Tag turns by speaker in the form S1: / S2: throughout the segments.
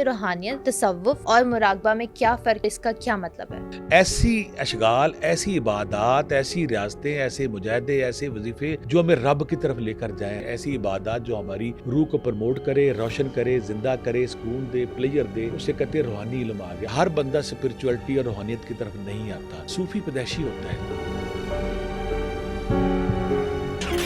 S1: روحانیت، تصوف اور مراقبہ میں کیا فرق، اس کا کیا مطلب ہے؟
S2: ایسی اشغال، ایسی عبادات، ایسی ریاستیں، ایسے مجاہدے، ایسے وظیفے جو ہمیں رب کی طرف لے کر جائیں، ایسی عبادات جو ہماری روح کو پروموٹ کرے، روشن کرے، زندہ کرے، سکون دے، پلیئر دے، اسے کہتے ہیں روحانی علم آ گیا۔ ہر بندہ اسپرچولیٹی اور روحانیت کی طرف نہیں آتا، صوفی پیدائشی ہوتا ہے۔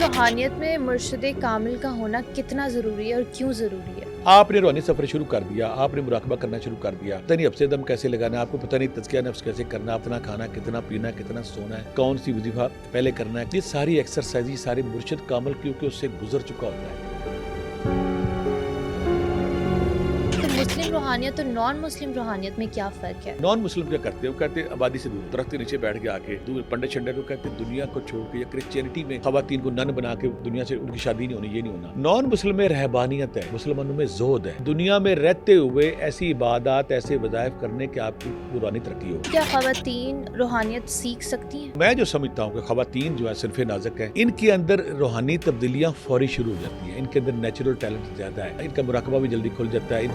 S1: روحانیت میں مرشد کامل کا ہونا کتنا ضروری ہے اور کیوں ضروری ہے؟
S2: آپ نے روحانی سفر شروع کر دیا، آپ نے مراقبہ کرنا شروع کر دیا، پتہ نہیں اب سے دم کیسے لگانا ہے، آپ کو پتہ نہیں تزکیہ نفس کیسے کرنا، اپنا کھانا کتنا پینا ہے، کتنا سونا ہے، کون سی وظیفہ پہلے کرنا ہے، یہ ساری ایکسرسائز، یہ سارے مرشد کامل کیونکہ اس سے گزر چکا ہوتا ہے۔
S1: تو مسلم روحانیت اور نان مسلم روحانیت میں کیا فرق ہے؟
S2: نان مسلم کیا کرتے ہیں؟ وہ کہتے ہیں آبادی سے دور، درخت کے نیچے بیٹھ کے آ کے دور پنڈت شنڈت کو کہتے ہیں دنیا کو چھوڑ کے، یا کرسچینٹی میں خواتین کو نن بنا کے دنیا سے ان کی شادی نہیں ہونی، یہ نہیں ہونا۔ نان مسلم میں رہبانیت ہے، مسلمانوں میں زہد ہے، دنیا میں رہتے ہوئے ایسی عبادات، ایسے وظائف کرنے کہ آپ کی روحانی ترقی ہو۔
S1: کیا خواتین روحانیت سیکھ سکتی ہیں؟
S2: میں جو سمجھتا ہوں کہ خواتین جو ہے صنف نازک ہیں، ان کے اندر روحانی تبدیلیاں فوری شروع ہو جاتی ہیں، ان کے اندر نیچرل ٹیلنٹ زیادہ ہے، ان کا مراقبہ بھی جلدی کھل جاتا ہے۔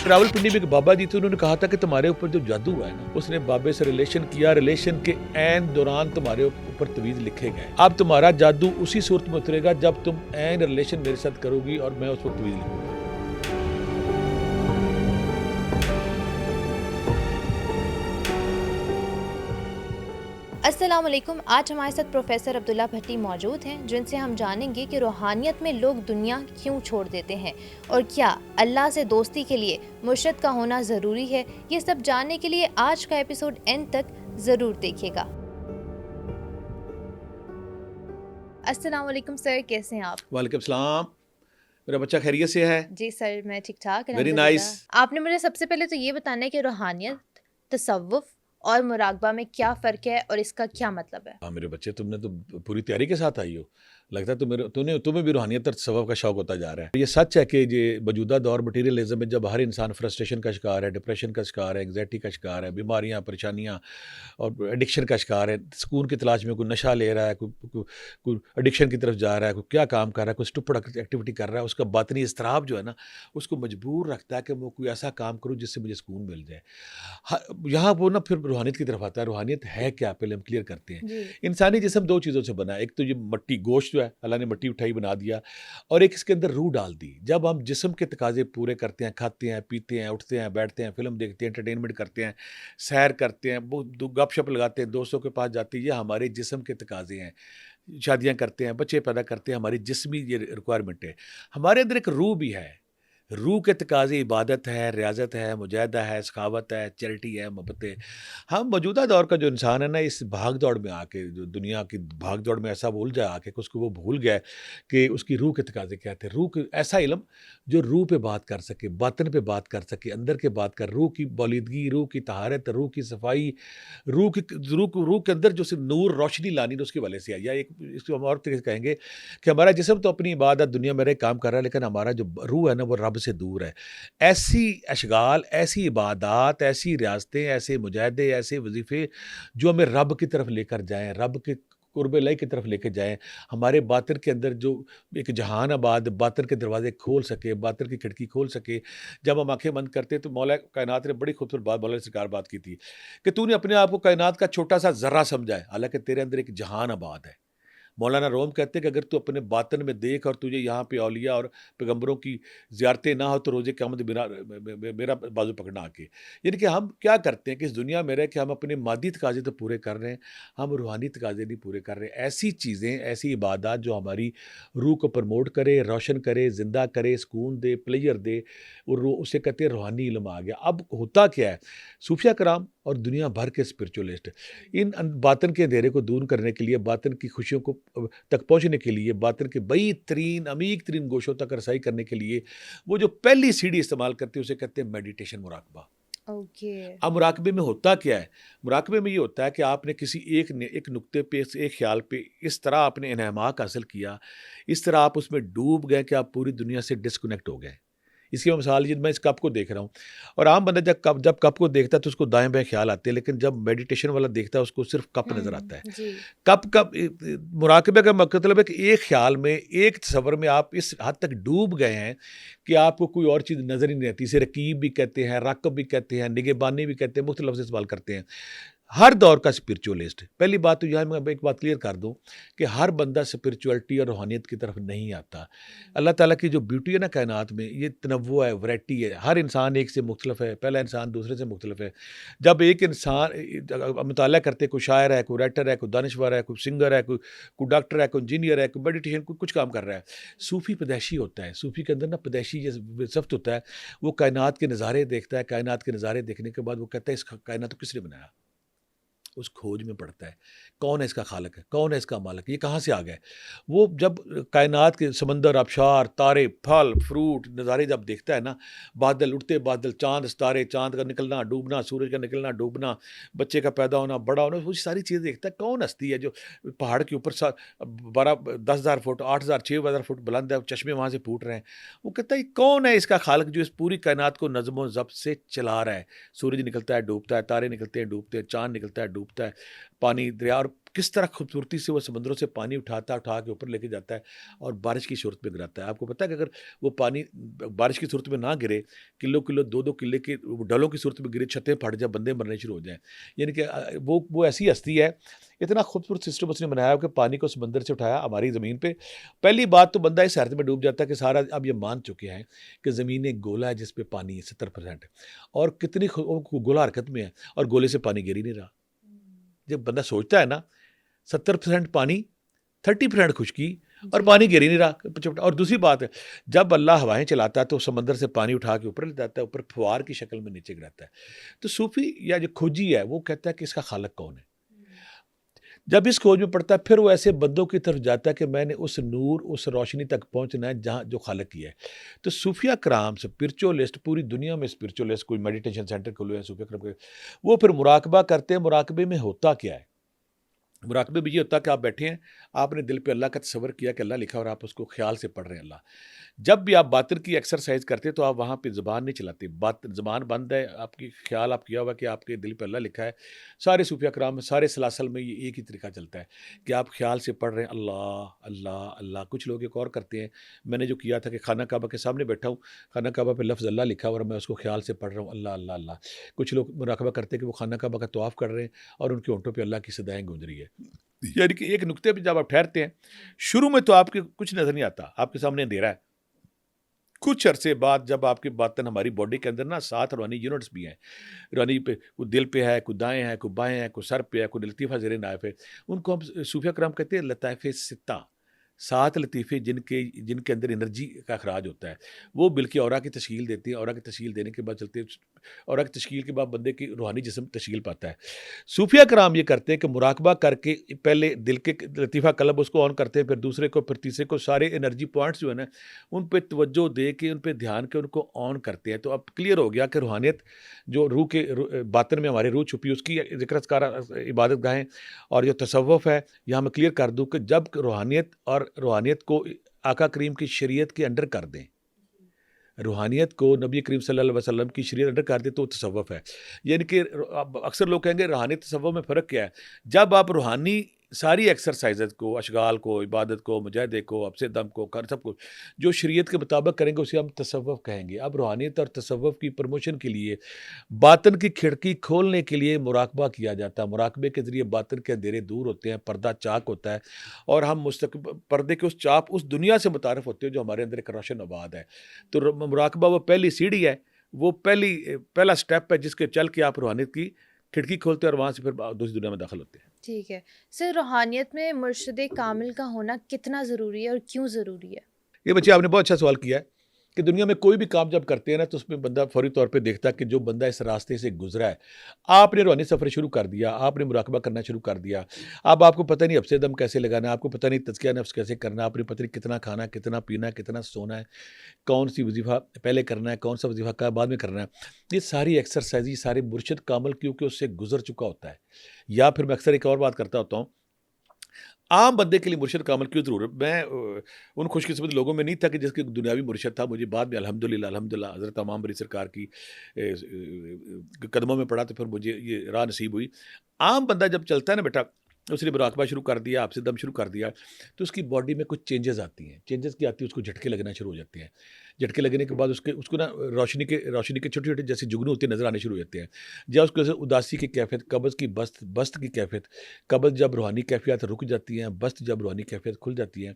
S2: راول پنڈی میں ایک بابا جی تھے، انہوں نے کہا تھا کہ تمہارے اوپر جو جادو ہے نا، اس نے بابے سے ریلیشن کیا، ریلیشن کے عین دوران تمہارے اوپر تویز لکھے گئے، اب تمہارا جادو اسی صورت میں اترے گا جب تم عین ریلیشن میرے ساتھ کرو گی اور میں اس وقت تویز لکھوں گا۔
S1: السلام علیکم، آج ہمارے ساتھ پروفیسر عبداللہ بھٹی موجود ہیں، جن سے ہم جانیں گے کہ روحانیت میں لوگ دنیا کیوں چھوڑ دیتے ہیں اور کیا اللہ سے دوستی کے لیے مرشد کا ہونا ضروری ہے۔ یہ سب جاننے کے لیے آج کا ایپیسوڈ اینڈ تک ضرور دیکھیے گا۔ السلام علیکم سر، کیسے ہیں آپ؟
S2: وعلیکم السلام، میرا بچہ خیریت سے ہے؟
S1: جی سر، میں ٹھیک ٹھاک
S2: ویری
S1: الحمدللہ۔
S2: نائس۔
S1: آپ نے مجھے سب سے پہلے تو یہ بتانا ہے کہ روحانیت، تصوف اور مراقبہ میں کیا فرق ہے اور اس کا کیا مطلب ہے؟
S2: ہاں میرے بچے، تم نے تو پوری تیاری کے ساتھ آئی ہو، لگتا ہے تمہیں بھی روحانیت اور تصوف کا شوق ہوتا جا رہا ہے۔ یہ سچ ہے کہ یہ موجودہ دور مٹیریلزم میں جب ہر انسان فرسٹریشن کا شکار ہے، ڈپریشن کا شکار ہے، انگزائٹی کا شکار ہے، بیماریاں، پریشانیاں اور ایڈکشن کا شکار ہے، سکون کی تلاش میں کوئی نشہ لے رہا ہے، کوئی ایڈکشن کی طرف جا رہا ہے، کوئی کیا کام کر رہا ہے، کوئی اسٹوپڈ ایکٹیویٹی کر رہا ہے، اس کا باطنی اضطراب جو ہے نا، اس کو مجبور رکھتا ہے کہ وہ کوئی ایسا کام کروں جس سے مجھے سکون مل جائے۔ یہاں وہ نا پھر روحانیت کی طرف آتا ہے۔ روحانیت ہے کیا، پہلے ہم کلیئر کرتے ہیں۔
S1: جی
S2: انسانی جسم دو چیزوں سے بنا ہے، ایک تو یہ مٹی گوشت جو ہے اللہ نے مٹی اٹھائی بنا دیا، اور ایک اس کے اندر روح ڈال دی۔ جب ہم جسم کے تقاضے پورے کرتے ہیں، کھاتے ہیں، پیتے ہیں، اٹھتے ہیں، بیٹھتے ہیں، فلم دیکھتے ہیں، انٹرٹینمنٹ کرتے ہیں، سیر کرتے ہیں، گپ شپ لگاتے ہیں، دوستوں کے پاس جاتے ہیں، یہ ہمارے جسم کے تقاضے ہیں۔ شادیاں کرتے ہیں، بچے پیدا کرتے ہیں، ہماری جسمی یہ ریکوائرمنٹ ہے۔ ہمارے اندر ایک روح بھی ہے، روح کے تقاضے عبادت ہے، ریاضت ہے، مجاہدہ ہے، سخاوت ہے، چیریٹی ہے، محبت ہے۔ ہم موجودہ دور کا جو انسان ہے نا، اس بھاگ دوڑ میں آ کے، جو دنیا کی بھاگ دوڑ میں ایسا بھول جائے آ کے کہ اس کو وہ بھول گیا ہے کہ اس کی روح کے تقاضے کیا تھے۔ روح کے ایسا علم جو روح پہ بات کر سکے، باطن پہ بات کر سکے، اندر کے بات کر، روح کی بالیدگی، روح کی طہارت، روح کی صفائی، روح کے اندر جو نور روشنی لانی تو اس کے والے سے آئی۔ یا ایک اس کو ہم اور طریقے سے کہیں گے کہ ہمارا جسم تو اپنی عبادت دنیا میں رہ کام کر رہا ہے، لیکن ہمارا جو روح ہے نا وہ رب سے دور ہے۔ ایسی اشغال، ایسی عبادات، ایسی ریاستیں، ایسے مجاہدے، ایسے وظیفے جو ہمیں رب کی طرف لے کر جائیں، رب کے قرب الہی کی طرف لے کے جائیں، ہمارے باطن کے اندر جو ایک جہان آباد، باطن کے دروازے کھول سکے، باطن کی کھڑکی کھول سکے۔ جب ہم آنکھیں بند کرتے تو مولا کائنات نے بڑی خوبصورت بات، مولا سرکار بات کی تھی کہ تو نے اپنے آپ کو کائنات کا چھوٹا سا ذرہ سمجھا ہے، حالانکہ تیرے اندر ایک جہان آباد ہے۔ مولانا روم کہتے ہیں کہ اگر تو اپنے باطن میں دیکھ اور تجھے یہاں پہ اولیاء اور پیغمبروں کی زیارتیں نہ ہو تو روزے قیامت میرا بازو پکڑنا آ کے۔ یعنی کہ ہم کیا کرتے ہیں کہ اس دنیا میں رہ کہ ہم اپنے مادی تقاضے تو پورے کر رہے ہیں، ہم روحانی تقاضے نہیں پورے کر رہے۔ ایسی چیزیں، ایسی عبادات جو ہماری روح کو پروموٹ کرے، روشن کرے، زندہ کرے، سکون دے، پلیئر دے، اور اسے کہتے ہیں روحانی علم آ گیا۔ اب ہوتا کیا ہے، صوفیہ کرام اور دنیا بھر کے اسپرچولیسٹ ان باطن کے اندھیرے کو دور کرنے کے لیے، باطن کی خوشیوں کو تک پہنچنے کے لیے، باطن کے بعید ترین، عمیق ترین گوشوں تک رسائی کرنے کے لیے وہ جو پہلی سیڑھی استعمال کرتے ہیں اسے کہتے ہیں میڈیٹیشن، مراقبہ۔
S1: اوکے۔
S2: اب مراقبے میں ہوتا کیا ہے؟ مراقبے میں یہ ہوتا ہے کہ آپ نے کسی ایک نقطے پہ، ایک خیال پہ اس طرح آپ نے انہماک حاصل کیا، اس طرح آپ اس میں ڈوب گئے کہ آپ پوری دنیا سے ڈسکنیکٹ ہو گئے۔ اس کی میں مثال میں اس کپ کو دیکھ رہا ہوں، اور عام بندہ جب کپ کو دیکھتا ہے تو اس کو دائیں بائیں خیال آتے ہیں، لیکن جب میڈیٹیشن والا دیکھتا ہے اس کو صرف کپ نظر آتا ہے۔
S1: جی
S2: کپ مراقبہ کا مطلب ہے کہ ایک خیال میں، ایک تصور میں آپ اس حد تک ڈوب گئے ہیں کہ آپ کو کوئی اور چیز نظر ہی نہیں آتی۔ اسے رقیب بھی کہتے ہیں، راقب بھی کہتے ہیں، نگہبانی بھی کہتے ہیں، مختلف لفظ استعمال کرتے ہیں۔ ہر دور کا اسپرچولیسٹ، پہلی بات تو یہاں میں ایک بات کلیئر کر دوں کہ ہر بندہ اسپرچولیٹی اور روحانیت کی طرف نہیں آتا۔ اللہ تعالیٰ کی جو بیوٹی ہے نا کائنات میں، یہ تنوع ہے، ویرائٹی ہے، ہر انسان ایک سے مختلف ہے، پہلا انسان دوسرے سے مختلف ہے۔ جب ایک انسان مطالعہ کرتے، کوئی شاعر ہے، کوئی رائٹر ہے، کوئی دانشور ہے، کوئی سنگر ہے، کوئی ڈاکٹر ہے، کوئی انجینئر ہے، کوئی میڈیٹیشن، کوئی کچھ کام کر رہا ہے، صوفی پیدائشی ہوتا ہے، صوفی کے اندر نا پیدائشی یہ صفت ہوتا ہے، وہ کائنات کے نظارے دیکھتا ہے، کائنات کے نظارے دیکھنے کے بعد وہ کہتا ہے اس کائنات کو کس نے بنایا، اس کھوج میں پڑتا ہے کون ہے اس کا خالق ہے، کون ہے اس کا مالک، یہ کہاں سے آ گیا ہے۔ وہ جب کائنات کے سمندر، آبشار، تارے، پھل فروٹ نظارے جب دیکھتا ہے نا، بادل اٹھتے، بادل، چاند ستارے، چاند کا نکلنا ڈوبنا، سورج کا نکلنا ڈوبنا، بچے کا پیدا ہونا بڑا ہونا، وہ ساری چیزیں دیکھتا ہے۔ کون ہستی ہے جو پہاڑ کے اوپر 10,000 فٹ 8,000 6,000 فٹ بلند ہے، چشمے وہاں سے پھوٹ رہے ہیں، وہ کہتا ہے یہ کون ہے اس کا خالق جو اس پوری کائنات کو نظم و ضبط سے چلا رہا ہے۔ سورج نکلتا ہے ڈوبتا ہے، تارے نکلتے ہیں ڈوبتے ہیں، چاند نکلتا ہے ڈوبتا ہے، پانی دریا، اور کس طرح خوبصورتی سے وہ سمندروں سے پانی اٹھا کے اوپر لے کے جاتا ہے اور بارش کی صورت میں گراتا ہے۔ آپ کو پتہ ہے کہ اگر وہ پانی بارش کی صورت میں نہ گرے، کلو 2 کلے کے ڈلوں کی صورت میں گرے، چھتیں پھٹ جائیں، بندے مرنے شروع ہو جائیں، یعنی کہ وہ ایسی ہستی ہے، اتنا خوبصورت سسٹم اس نے بنایا کہ پانی کو سمندر سے اٹھایا ہماری زمین پہ۔ پہلی بات تو بندہ اس حیرت میں ڈوب جاتا ہے کہ سارا اب یہ مان چکے ہیں کہ زمین ایک گولا ہے جس پہ پانی 70%، اور کتنی گولا حرکت میں ہے اور گولے سے پانی گر ہی نہیں رہا۔ جب بندہ سوچتا ہے نا 70% پانی، 30% خشکی، اور پانی گر ہی نہیں رہا۔ اور دوسری بات ہے جب اللہ ہوائیں چلاتا ہے تو سمندر سے پانی اٹھا کے اوپر لے جاتا ہے، اوپر فوار کی شکل میں نیچے گراتا ہے۔ تو صوفی یا جو کھوجی ہے وہ کہتا ہے کہ اس کا خالق کون ہے۔ جب اس کھوج میں پڑتا ہے پھر وہ ایسے بندوں کی طرف جاتا ہے کہ میں نے اس نور، اس روشنی تک پہنچنا ہے جہاں جو خالق کی ہے۔ تو صوفیہ کرام اسپرچولیسٹ، پوری دنیا میں اسپرچولیسٹ، کوئی میڈیٹیشن سینٹر کھلے ہیں صوفیہ کرام کے، وہ پھر مراقبہ کرتے ہیں۔ مراقبے میں ہوتا کیا ہے؟ مراقبے میں یہ ہوتا ہے کہ آپ بیٹھے ہیں، آپ نے دل پہ اللہ کا تصور کیا کہ اللہ لکھا اور آپ اس کو خیال سے پڑھ رہے ہیں اللہ۔ جب بھی آپ باطن کی ایکسرسائز کرتے تو آپ وہاں پہ زبان نہیں چلاتے، زبان بند ہے، آپ کی خیال آپ کیا ہوا کہ آپ کے دل پہ اللہ لکھا ہے۔ سارے صوفیہ کرام میں، سارے سلاسل میں یہ ایک ہی طریقہ چلتا ہے کہ آپ خیال سے پڑھ رہے ہیں اللہ اللہ اللہ۔ کچھ لوگ ایک اور کرتے ہیں، میں نے جو کیا تھا کہ خانہ کعبہ کے سامنے بیٹھا ہوں، خانہ کعبہ پہ لفظ اللہ لکھا اور میں اس کو خیال سے پڑھ رہا ہوں اللہ اللہ اللہ۔ کچھ لوگ مراقبہ کرتے ہیں کہ وہ خانہ کعبہ کا طواف کر رہے ہیں اور ان کے ہونٹوں پہ اللہ کی صدائیں گونج رہی ہے۔ یعنی کہ ایک نقطے پہ جب آپ ٹھہرتے ہیں، شروع میں تو آپ کے کچھ نظر نہیں آتا، آپ کے سامنے اندھیرا ہے۔ کچھ عرصے بعد جب آپ کے باطن، ہماری باڈی کے اندر نا 7 روحانی یونٹس بھی ہیں، روحانی پہ کوئی دل پہ ہے، کوئی دائیں ہے، کوئی بائیں ہے، کوئی سر پہ ہے، کوئی لطیفہ زیر نائف ہے، ان کو ہم صوفیہ کرام کہتے ہیں لطائف 6، 7 لطیفے جن کے اندر انرجی کا اخراج ہوتا ہے، وہ بلکہ اورا کی تشکیل دیتے ہیں۔ اورا کی تشکیل دینے کے بعد چلتے ہیں، اورا کی تشکیل کے بعد بندے کی روحانی جسم تشکیل پاتا ہے۔ صوفیہ کرام یہ کرتے ہیں کہ مراقبہ کر کے پہلے دل کے لطیفہ قلب اس کو آن کرتے ہیں، پھر دوسرے کو، پھر تیسرے کو، سارے انرجی پوائنٹس جو ہے نا ان پہ توجہ دے کے، ان پہ دھیان کے ان کو آن کرتے ہیں۔ تو اب کلیئر ہو گیا کہ روحانیت جو روح کے باطن میں ہماری روح چھپی، اس کی ذکر اذکار عبادت گاہیں، اور جو تصوف ہے، یہاں میں کلیئر کر دوں کہ جب روحانیت کو آقا کریم کی شریعت کے انڈر کر دیں، روحانیت کو نبی کریم صلی اللہ علیہ وسلم کی شریعت انڈر کر دیں تو تصوف ہے۔ یعنی کہ اکثر لوگ کہیں گے روحانی تصوف میں فرق کیا ہے؟ جب آپ روحانی ساری ایکسرسائزز کو، اشغال کو، عبادت کو، مجاہدے کو، حبس دم کو، سب کو جو شریعت کے مطابق کریں گے اسے ہم تصوف کہیں گے۔ اب روحانیت اور تصوف کی پروموشن کے لیے باطن کی کھڑکی کھولنے کے لیے مراقبہ کیا جاتا ہے۔ مراقبے کے ذریعے باطن کے اندھیرے دور ہوتے ہیں، پردہ چاک ہوتا ہے، اور ہم پردے کے اس دنیا سے متعارف ہوتے ہیں جو ہمارے اندر ایک روشن آباد ہے۔ تو مراقبہ وہ پہلی سیڑھی ہے، وہ پہلا سٹیپ ہے جس کے چل کے آپ روحانیت کی کھڑکی کھولتے ہیں اور وہاں سے پھر دوسری دنیا میں داخل ہوتے ہیں۔
S1: ٹھیک ہے سر، روحانیت میں مرشد کامل کا ہونا کتنا ضروری ہے اور کیوں ضروری ہے؟
S2: یہ بچے آپ نے بہت اچھا سوال کیا ہے کہ دنیا میں کوئی بھی کام جب کرتے ہیں نا تو اس میں بندہ فوری طور پہ دیکھتا ہے کہ جو بندہ اس راستے سے گزرا ہے، آپ نے روحانی سفر شروع کر دیا، آپ نے مراقبہ کرنا شروع کر دیا، اب آپ کو پتہ نہیں حبس دم کیسے لگانا ہے، آپ کو پتہ نہیں تزکیہ نفس کیسے کرنا ہے، آپ نے پتہ نہیں کتنا کھانا ہے، کتنا پینا ہے، کتنا سونا ہے، کون سی وظیفہ پہلے کرنا ہے، کون سا وظیفہ بعد میں کرنا ہے۔ یہ ساری ایکسرسائز، یہ سارے مرشد کامل کیونکہ اس سے گزر چکا ہوتا ہے۔ یا پھر میں اکثر ایک اور بات کرتا ہوتا ہوں، عام بندے کے لیے مرشد کا عمل کیوں ضرورت؟ میں ان خوش قسمت لوگوں میں نہیں تھا کہ جس کے دنیاوی مرشد تھا. مجھے بعد میں الحمدللہ حضرت امام بری سرکار کی قدموں میں پڑا تو پھر مجھے یہ راہ نصیب ہوئی. عام بندہ جب چلتا ہے نا بیٹا, اس نے مراقبہ شروع کر دیا, آپ سے دم شروع کر دیا, تو اس کی باڈی میں کچھ چینجز آتی ہیں. چینجز کی آتی ہے, اس کو جھٹکے لگنا شروع ہو جاتے ہیں. جھٹکے لگنے کے بعد اس کو نا روشنی کے چھوٹے چھوٹے جیسے جگنو ہوتے نظر آنے شروع ہو جاتے ہیں. یا اس کو اداسی کی کیفیت, قبض کی بست کی کیفیت, قبض جب روحانی کیفیت رک جاتی ہیں, بست جب روحانی کیفیت کھل جاتی ہیں,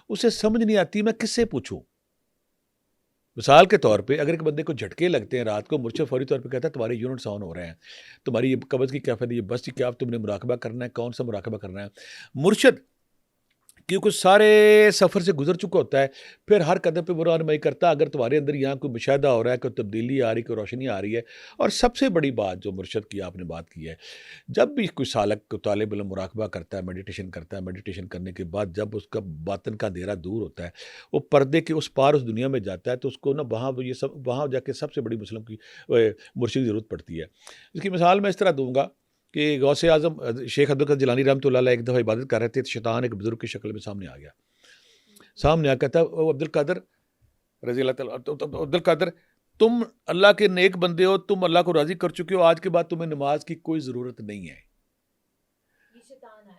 S2: اسے سمجھ نہیں آتی میں کس سے پوچھوں. مثال کے طور پہ اگر ایک بندے کو جھٹکے لگتے ہیں رات کو, مرشد فوری طور پہ کہتا ہے تمہارے یونٹس آن ہو رہے ہیں, تمہاری یہ قبض کی کیفیت, یہ بس کی کیا, تم نے مراقبہ کرنا ہے, کون سا مراقبہ کرنا ہے. مرشد کیونکہ سارے سفر سے گزر چکا ہوتا ہے, پھر ہر قدم پہ وہ رہنمائی کرتا ہے. اگر تمہارے اندر یہاں کوئی مشاہدہ ہو رہا ہے, کوئی تبدیلی آ رہی, کوئی روشنی آ رہی ہے. اور سب سے بڑی بات جو مرشد کی آپ نے بات کی ہے, جب بھی کوئی سالک کو طالب علم مراقبہ کرتا ہے, میڈیٹیشن کرتا ہے, میڈیٹیشن کرنے کے بعد جب اس کا باطن کا اندھیرا دور ہوتا ہے, وہ پردے کے اس پار اس دنیا میں جاتا ہے, تو اس کو نا وہاں جا کے سب سے بڑی مسلم کی مرشد کی ضرورت پڑتی ہے. اس کی مثال میں اس طرح دوں گا کہ غوث اعظم شیخ عبد القادر جیلانی رحمۃ اللہ علیہ ایک دفعہ عبادت کر رہے تھے, تو شیطان ایک بزرگ کی شکل میں سامنے آ گیا. سامنے آ کہتا ہے عبد القادر رضی اللہ تعالیٰ, عبد القادر تم اللہ کے نیک بندے ہو, تم اللہ کو راضی کر چکے ہو, آج کے بعد تمہیں نماز کی کوئی ضرورت نہیں ہے.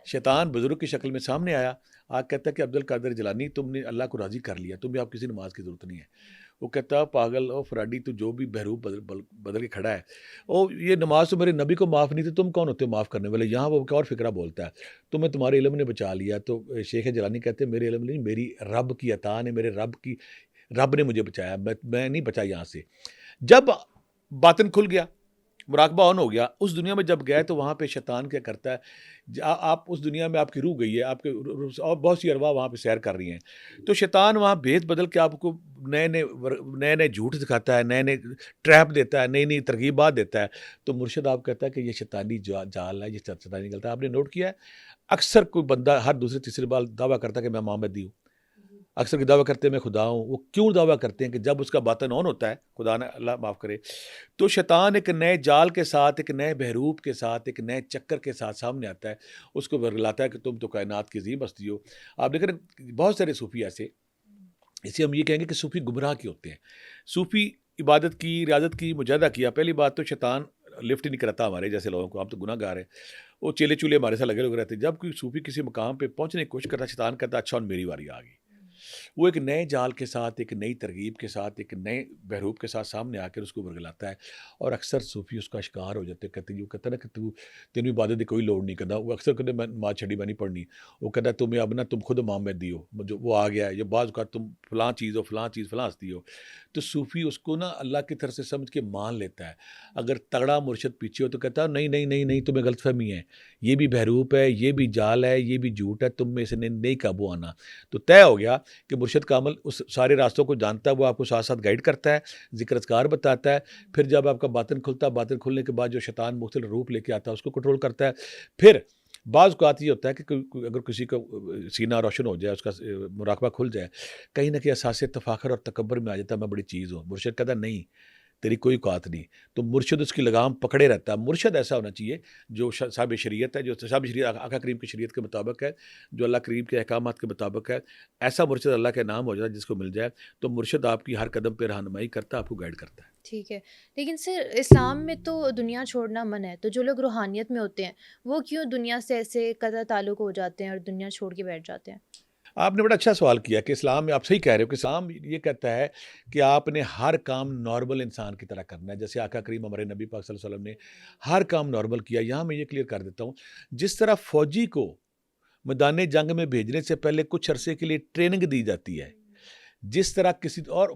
S2: شیطان بزرگ کی شکل میں سامنے آیا, آج کہتا ہے کہ عبد القادر جیلانی تم نے اللہ کو راضی کر لیا, تمہیں اب کسی نماز کی ضرورت نہیں ہے. وہ کہتا پاگل او فراڈی, تو جو بھی بہروپ بدل کے کھڑا ہے, او یہ نماز تو میرے نبی کو معاف نہیں تھی, تم کون ہوتے ہو معاف کرنے والے؟ یہاں وہ ایک اور فکرہ بولتا ہے, تمہیں تمہارے علم نے بچا لیا. تو شیخ جیلانی کہتے ہیں میرے علم نہیں, میری رب کی عطا نے, میرے رب نے مجھے بچایا, میں نہیں بچا یہاں سے. جب باطن کھل گیا, مراقبہ آن ہو گیا, اس دنیا میں جب گئے تو وہاں پہ شیطان کیا کرتا ہے, آپ اس دنیا میں آپ کی روح گئی ہے, آپ کے اور بہت سی ارواح وہاں پہ سیر کر رہی ہیں, تو شیطان وہاں بھید بدل کے آپ کو نئے نئے جھوٹ دکھاتا ہے, نئے ٹریپ دیتا ہے, نئی نئی ترغیبات دیتا ہے. تو مرشد آپ کہتا ہے کہ یہ شیطانی جال ہے, یہ شیطانی غلط ہے. آپ نے نوٹ کیا ہے اکثر کوئی بندہ ہر دوسرے تیسرے بار دعویٰ کرتا ہے کہ میں محمدی ہوں, اکثر کی دعویٰ کرتے ہیں میں خدا ہوں. وہ کیوں دعویٰ کرتے ہیں کہ جب اس کا باطن آن ہوتا ہے, خدا نے اللہ معاف کرے, تو شیطان ایک نئے جال کے ساتھ, ایک نئے بہروپ کے ساتھ, ایک نئے چکر کے ساتھ سامنے آتا ہے, اس کو ورگلاتا ہے کہ تم تو کائنات کی عظیم ہستی ہو. آپ دیکھ رہے ہیں بہت سارے صوفی ایسے, اسے ہم یہ کہیں گے کہ صوفی گمراہ کی ہوتے ہیں. صوفی عبادت کی, ریاضت کی, مجاہدہ کیا. پہلی بات تو شیطان لفٹ نہیں کرتا ہمارے جیسے لوگوں کو, ہم تو گناہ گار ہیں, وہ چیلے چولے ہمارے ساتھ لگے رہتے ہیں. جب کوئی صوفی کسی مقام پہ پہنچنے کی کوشش کرتا ہے, شیطان کہتا ہے اچھا میری باری آ گئی. وہ ایک نئے جال کے ساتھ, ایک نئی ترغیب کے ساتھ, ایک نئے بہروپ کے ساتھ سامنے آ کر اس کو ورگلاتا ہے. اور اکثر صوفی اس کا شکار ہو جاتے ہیں. کہتے ہیں, کہتا ہے نا کہ تینوں عبادت کی کوئی لوڑ نہیں کرنا. وہ اکثر کہتے میں نماز چھڑی میں نہیں پڑھنی. وہ کہتا ہے تمہیں اب نا تم خود محمدی ہو, جو وہ آ گیا ہے, یہ بعض کا تم فلاں چیز ہو, فلاں چیز فلاں ہستی ہو. تو صوفی اس کو نا اللہ کی طرف سے سمجھ کے مان لیتا ہے. اگر تگڑا مرشد پیچھے ہو تو کہتا ہے نہیں نہیں نہیں نہیں, تمہیں غلط فہمی ہے, یہ بھی بہروپ ہے, یہ بھی جال ہے, یہ بھی جھوٹ ہے, تم میں سے نہیں قابو آنا. تو طے ہو گیا کہ مرشد کا عمل اس سارے راستوں کو جانتا ہے, وہ آپ کو ساتھ ساتھ گائیڈ کرتا ہے, ذکر اذکار بتاتا ہے. پھر جب آپ کا باطن کھلتا ہے, باطن کھلنے کے بعد جو شیطان مختلف روپ لے کے آتا ہے اس کو کنٹرول کرتا ہے. پھر بعض اوقات یہ ہوتا ہے کہ اگر کسی کا سینہ روشن ہو جائے, اس کا مراقبہ کھل جائے, کہیں نہ کہیں احساس تفاخر اور تکبر میں آ جاتا ہے میں بڑی چیز ہوں. مرشد کہتا ہے نہیں, تیری کوئی اوقات نہیں. تو مرشد اس کی لگام پکڑے رہتا ہے. مرشد ایسا ہونا چاہیے جو صاحب شریعت ہے, جو صاحب شریعت آقا کریم کی شریعت کے مطابق ہے, جو اللہ کریم کے احکامات کے مطابق ہے. ایسا مرشد اللہ کے نام ہو جائے جس کو مل جائے, تو مرشد آپ کی ہر قدم پہ رہنمائی کرتا ہے, آپ کو گائیڈ کرتا ہے.
S1: ٹھیک ہے, لیکن سر اسلام میں تو دنیا چھوڑنا منع ہے, تو جو لوگ روحانیت میں ہوتے ہیں وہ کیوں دنیا سے ایسے قطع تعلق ہو جاتے ہیں اور دنیا چھوڑ کے بیٹھ جاتے ہیں؟
S2: آپ نے بڑا اچھا سوال کیا کہ اسلام میں, آپ صحیح کہہ رہے ہو کہ اسلام یہ کہتا ہے کہ آپ نے ہر کام نارمل انسان کی طرح کرنا ہے. جیسے آقا کریم ہمارے نبی پاک صلی اللہ علیہ وسلم نے ہر کام نارمل کیا. یہاں میں یہ کلیئر کر دیتا ہوں, جس طرح فوجی کو میدان جنگ میں بھیجنے سے پہلے کچھ عرصے کے لیے ٹریننگ دی جاتی ہے, جس طرح کسی اور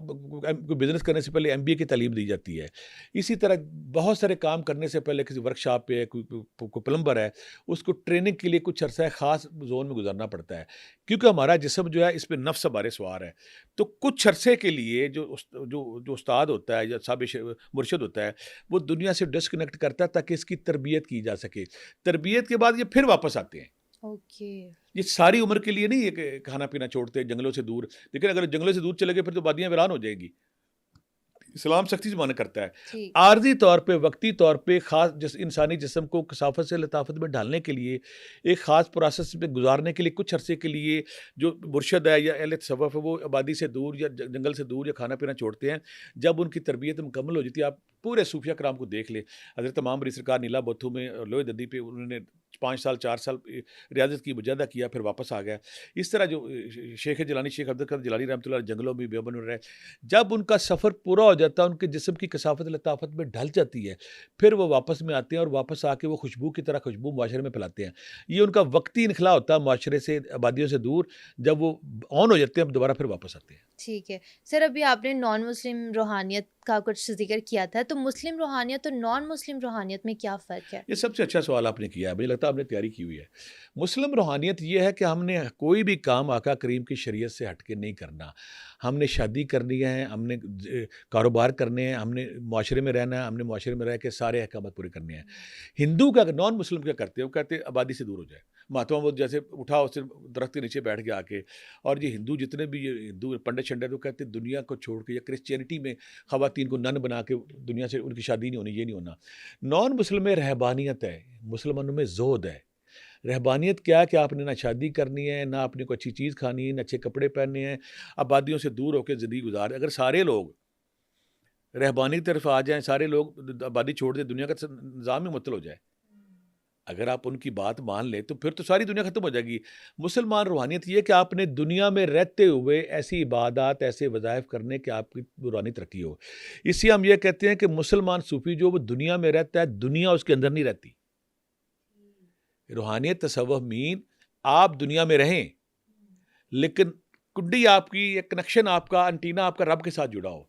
S2: بزنس کرنے سے پہلے MBA کی تعلیم دی جاتی ہے, اسی طرح بہت سارے کام کرنے سے پہلے کسی ورکشاپ پہ کوئی پلمبر ہے, اس کو ٹریننگ کے لیے کچھ عرصہ خاص زون میں گزارنا پڑتا ہے, کیونکہ ہمارا جسم جو ہے اس پہ نفس ہمارے سوار ہے. تو کچھ عرصے کے لیے جو استاد ہوتا ہے یا صاحب مرشد ہوتا ہے, وہ دنیا سے ڈسکنیکٹ کرتا ہے تاکہ اس کی تربیت کی جا سکے. تربیت کے بعد یہ پھر واپس آتے ہیں.
S1: اوکے,
S2: یہ ساری عمر کے لیے نہیں ہے کہ کھانا پینا چھوڑتے جنگلوں سے دور, لیکن اگر جنگلوں سے دور چلے گئے پھر تو وادیاں ویران ہو جائیں گی. اسلام سختی سے منع کرتا ہے.
S1: ٹھیک.
S2: عارضی طور پہ وقتی طور پہ خاص انسانی جسم کو کثافت سے لطافت میں ڈالنے کے لیے ایک خاص پروسیس پہ گزارنے کے لیے کچھ عرصے کے لیے جو مرشد ہے یا اہل تصوف ہے وہ آبادی سے دور یا جنگل سے دور یا کھانا پینا چھوڑتے ہیں. جب ان کی تربیت مکمل ہو جاتی ہے, آپ پورے صوفیہ کرام کو دیکھ لیں. حضرت امام علی سرکار نیلا بتھو میں لوہے دندی پہ انہوں نے 5 سال 4 سال ریاضت کی, مجاہدہ کیا, پھر واپس آ گیا. اس طرح جو شیخ جیلانی, شیخ عبد القادر جیلانی رحمۃ اللہ جنگلوں میں بیابان میں رہے, جب ان کا سفر پورا ہو جاتا ہے, ان کے جسم کی کثافت لطافت میں ڈھل جاتی ہے, پھر وہ واپس میں آتے ہیں اور واپس آ کے وہ خوشبو کی طرح خوشبو معاشرے میں پھیلاتے ہیں. یہ ان کا وقتی انخلا ہوتا ہے معاشرے سے, آبادیوں سے دور. جب وہ آن ہو جاتے ہیں دوبارہ پھر واپس آتے ہیں.
S1: ٹھیک ہے سر, ابھی آپ نے نان مسلم روحانیت کا کچھ ذکر کیا تھا, تو مسلم روحانیت اور نان مسلم روحانیت میں کیا فرق ہے؟
S2: یہ سب سے اچھا سوال آپ نے کیا ہے, مجھے لگتا ہے آپ نے تیاری کی ہوئی ہے. مسلم روحانیت یہ ہے کہ ہم نے کوئی بھی کام آقا کریم کی شریعت سے ہٹ کے نہیں کرنا. ہم نے شادی کرنی ہے, ہم نے کاروبار کرنے ہیں, ہم نے معاشرے میں رہنا ہے, ہم نے معاشرے میں رہ کے سارے احکامات پورے کرنے ہیں. ہندو کا نان مسلم کیا کرتے ہیں, وہ کہتے ہیں آبادی سے دور ہو جائے. مہاتما بدھ جیسے اٹھا اس سے درخت کے نیچے بیٹھ کے آ کے, اور یہ ہندو جتنے بھی یہ ہندو پنڈت شنڈت وہ کہتے ہیں دنیا کو چھوڑ کے, یا کرسچینٹی میں خواتین کو نن بنا کے دنیا سے ان کی شادی نہیں ہونی, یہ نہیں ہونا. نان مسلم میں رہبانیت ہے, مسلمانوں میں زہد ہے. رہبانیت کیا ہے کہ آپ نے نہ شادی کرنی ہے, نہ اپنے کو اچھی چیز کھانی ہے, نہ اچھے کپڑے پہننے ہیں, آبادیوں سے دور ہو کے زندگی گزار. اگر سارے لوگ رہبانی کی طرف آ جائیں, سارے لوگ آبادی چھوڑ دیں, دنیا کا نظام میں معطل ہو جائے. اگر آپ ان کی بات مان لیں تو پھر تو ساری دنیا ختم ہو جائے گی. مسلمان روحانیت یہ کہ آپ نے دنیا میں رہتے ہوئے ایسی عبادات, ایسے وظائف کرنے کہ آپ کی روحانی ترقی ہو. اس لیے ہم یہ کہتے ہیں کہ مسلمان صوفی جو وہ دنیا میں رہتا ہے, دنیا اس کے اندر نہیں رہتی. روحانیت تصوف مین آپ دنیا میں رہیں, لیکن کنڈی آپ کی, ایک کنیکشن آپ کا, انٹینا آپ کا رب کے ساتھ جڑا ہو.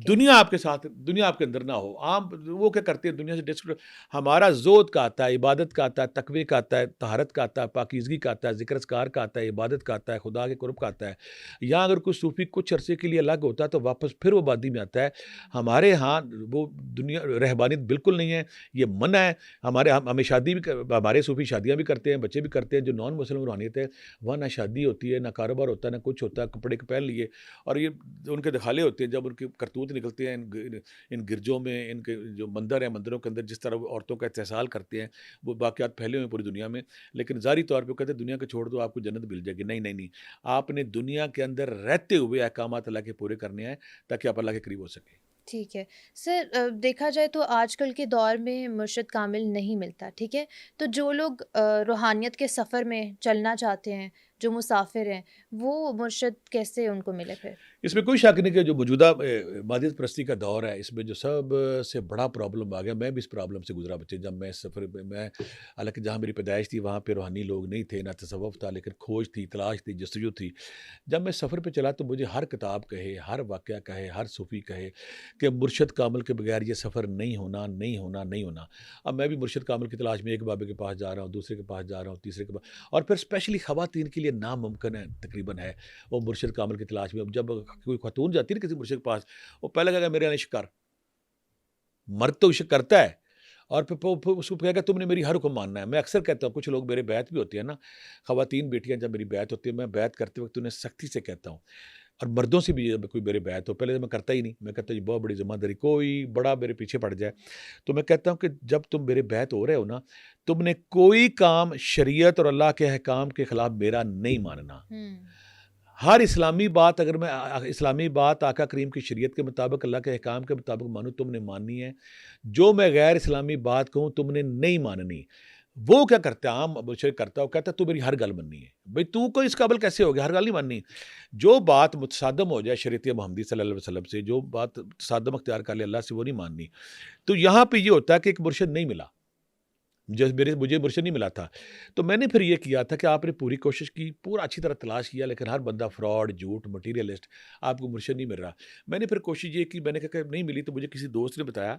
S2: دنیا آپ کے ساتھ, دنیا آپ کے اندر نہ ہو. عام وہ کیا کرتے ہیں دنیا سے ڈسکٹ. ہمارا زہد کا آتا ہے, عبادت کا آتا ہے, تقوی کا آتا ہے, طہارت کا آتا ہے, پاکیزگی کا آتا ہے, ذکر اذکار کا آتا ہے, عبادت کا آتا ہے, خدا کے قرب کا آتا ہے. یہاں اگر کوئی صوفی کچھ عرصے کے لیے الگ ہوتا ہے تو واپس پھر وہ آبادی میں آتا ہے. ہمارے ہاں وہ دنیا رہبانیت بالکل نہیں ہے, یہ منع ہے. ہمیں شادی بھی, ہمارے صوفی شادیاں بھی کرتے ہیں, بچے بھی کرتے ہیں. جو نان مسلم روحانیت ہے وہاں نہ شادی ہوتی ہے, نہ کاروبار ہوتا ہے, نہ کچھ ہوتا ہے, کپڑے پہن لیے, اور یہ ان کے دکھالے ہوتے ہیں. جب ان کے کرتوت نکلتے ہیں ان گرجوں میں, ان کے جو مندر ہیں, مندروں کے اندر جس طرح وہ عورتوں کا استحصال کرتے ہیں, وہ واقعات پھیلے ہوئے ہیں پوری دنیا میں. لیکن ظاہری طور پہ کہتے ہیں دنیا کو چھوڑ دو آپ کو جنت مل جائے گی. نہیں نہیں نہیں, آپ نے دنیا کے اندر رہتے ہوئے احکامات اللہ کے پورے کرنے ہیں تاکہ آپ اللہ کے قریب ہو سکیں.
S1: ٹھیک ہے سر, دیکھا جائے تو آج کل کے دور میں مرشد کامل نہیں ملتا, ٹھیک ہے, تو جو لوگ روحانیت کے سفر میں چلنا چاہتے ہیں, جو مسافر ہیں, وہ مرشد کیسے ان کو ملے پھر؟
S2: اس میں کوئی شک نہیں کہ جو موجودہ مادیت پرستی کا دور ہے, اس میں جو سب سے بڑا پرابلم آ گیا. میں بھی اس پرابلم سے گزرا بچے, جب میں سفر میں, حالانکہ جہاں میری پیدائش تھی وہاں پہ روحانی لوگ نہیں تھے, نہ تصوف تھا, لیکن کھوج تھی, تلاش تھی, جستجو تھی. جب میں سفر پہ چلا تو مجھے ہر کتاب کہے, ہر واقعہ کہے, ہر صوفی کہے کہ مرشد کامل کے بغیر یہ سفر نہیں ہونا, نہیں ہونا, نہیں ہونا. اب میں بھی مرشد کامل کی تلاش میں ایک بابے کے پاس جا رہا ہوں, دوسرے کے پاس جا رہا ہوں, تیسرے کے پاس, اور پھر اسپیشلی خواتین کے لیے ناممکن ہے تقریباً ہے وہ مرشد کامل کی تلاش میں. اب جب کوئی خاتون جاتی ہے نا کسی مرشد کے پاس, وہ پہلے کہے گا میرے عشق کر, مرد تو عشق کرتا ہے, اور پھر اس کو کہے گا تم نے میری ہر حکم ماننا ہے. میں اکثر کہتا ہوں, کچھ لوگ میرے بیعت بھی ہوتے ہیں نا, خواتین بیٹیاں جب میری بیعت ہوتی ہے, میں بیعت کرتے وقت انہیں سختی سے کہتا ہوں, اور مردوں سے بھی جب کوئی میرے بیعت ہو, پہلے میں کرتا ہی نہیں, میں کہتا ہوں یہ بہت بڑی ذمہ داری, کوئی بڑا میرے پیچھے پڑ جائے, تو میں کہتا ہوں کہ جب تم میرے بیعت ہو رہے ہو نا, تم نے کوئی کام شریعت اور اللہ کے احکام کے خلاف میرا نہیں ماننا. ہر اسلامی بات, اگر میں اسلامی بات آقا کریم کی شریعت کے مطابق, اللہ کے احکام کے مطابق مانوں, تم نے ماننی ہے. جو میں غیر اسلامی بات کہوں تم نے نہیں ماننی. وہ کیا کرتا ہے, عام مشرک کرتا ہے, وہ کہتا ہے تو میری ہر گل مننی ہے. بھئی تو کوئی اس قابل کیسے ہو گیا, ہر گل نہیں ماننی. جو بات متصادم ہو جائے شریعت محمدی صلی اللہ علیہ وسلم سے, جو بات تصادم اختیار کر لے اللہ سے, وہ نہیں ماننی. تو یہاں پہ یہ ہوتا ہے کہ ایک مرشد نہیں ملا, مجھے مرشد نہیں ملا تھا. تو میں نے پھر یہ کیا تھا کہ آپ نے پوری کوشش کی, پورا اچھی طرح تلاش کیا, لیکن ہر بندہ فراڈ, جھوٹ, مٹیریلسٹ, آپ کو مرشد نہیں مل رہا. میں نے پھر کوشش یہ کی, میں نے کہا کہ نہیں ملی, تو مجھے کسی دوست نے بتایا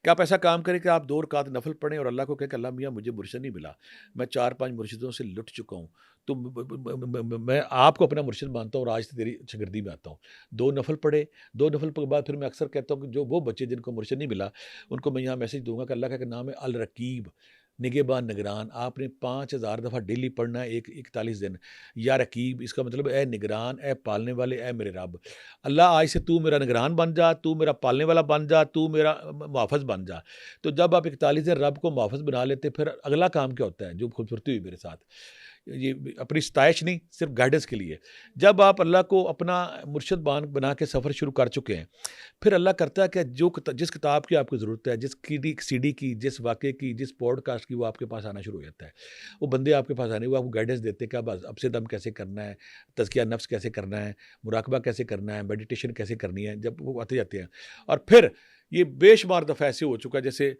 S2: کہ آپ ایسا کام کریں کہ آپ 2 رکعت نفل پڑھیں اور اللہ کو کہیں کہ اللہ میاں مجھے مرشد نہیں ملا, میں 4-5 مرشدوں سے لٹ چکا ہوں, تو میں آپ کو اپنا مرشد مانتا ہوں اور آج سے تیری شاگردی میں آتا ہوں. 2 نفل پڑھے, 2 نفل کے بعد پھر میں اکثر کہتا ہوں کہ جو وہ بچے جن کو مرشد نہیں ملا ان کو میں یہاں میسج دوں گا کہ اللہ کا نام ہے الرقیب, نگہبان نگران، آپ نے 5000 دفعہ ڈیلی پڑھنا ہے 41 دن۔ یا رقیب، اس کا مطلب اے نگران، اے پالنے والے، اے میرے رب، اللہ آج سے تو میرا نگران بن جا، تو میرا پالنے والا بن جا، تو میرا محافظ بن جا۔ تو جب آپ 41 دن رب کو محافظ بنا لیتے، پھر اگلا کام کیا ہوتا ہے جو خوبصورتی ہوئی میرے ساتھ، یہ اپنی ستائش نہیں، صرف گائیڈنس کے لیے۔ جب آپ اللہ کو اپنا مرشد بنا کے سفر شروع کر چکے ہیں، پھر اللہ کرتا ہے کہ جس کتاب کی آپ کو ضرورت ہے، جس سی ڈی کی، جس واقعے کی، جس پوڈ کاسٹ کی، وہ آپ کے پاس آنا شروع ہو جاتا ہے۔ وہ بندے آپ کے پاس آنے، وہ آپ کو گائیڈنس دیتے ہیں کہ اب سے دم کیسے کرنا ہے، تزکیہ نفس کیسے کرنا ہے، مراقبہ کیسے کرنا ہے، میڈیٹیشن کیسے کرنی ہے، جب وہ آتے جاتے ہیں۔ اور پھر یہ بے شمار دفعہ ایسے ہو چکا ہے، جیسے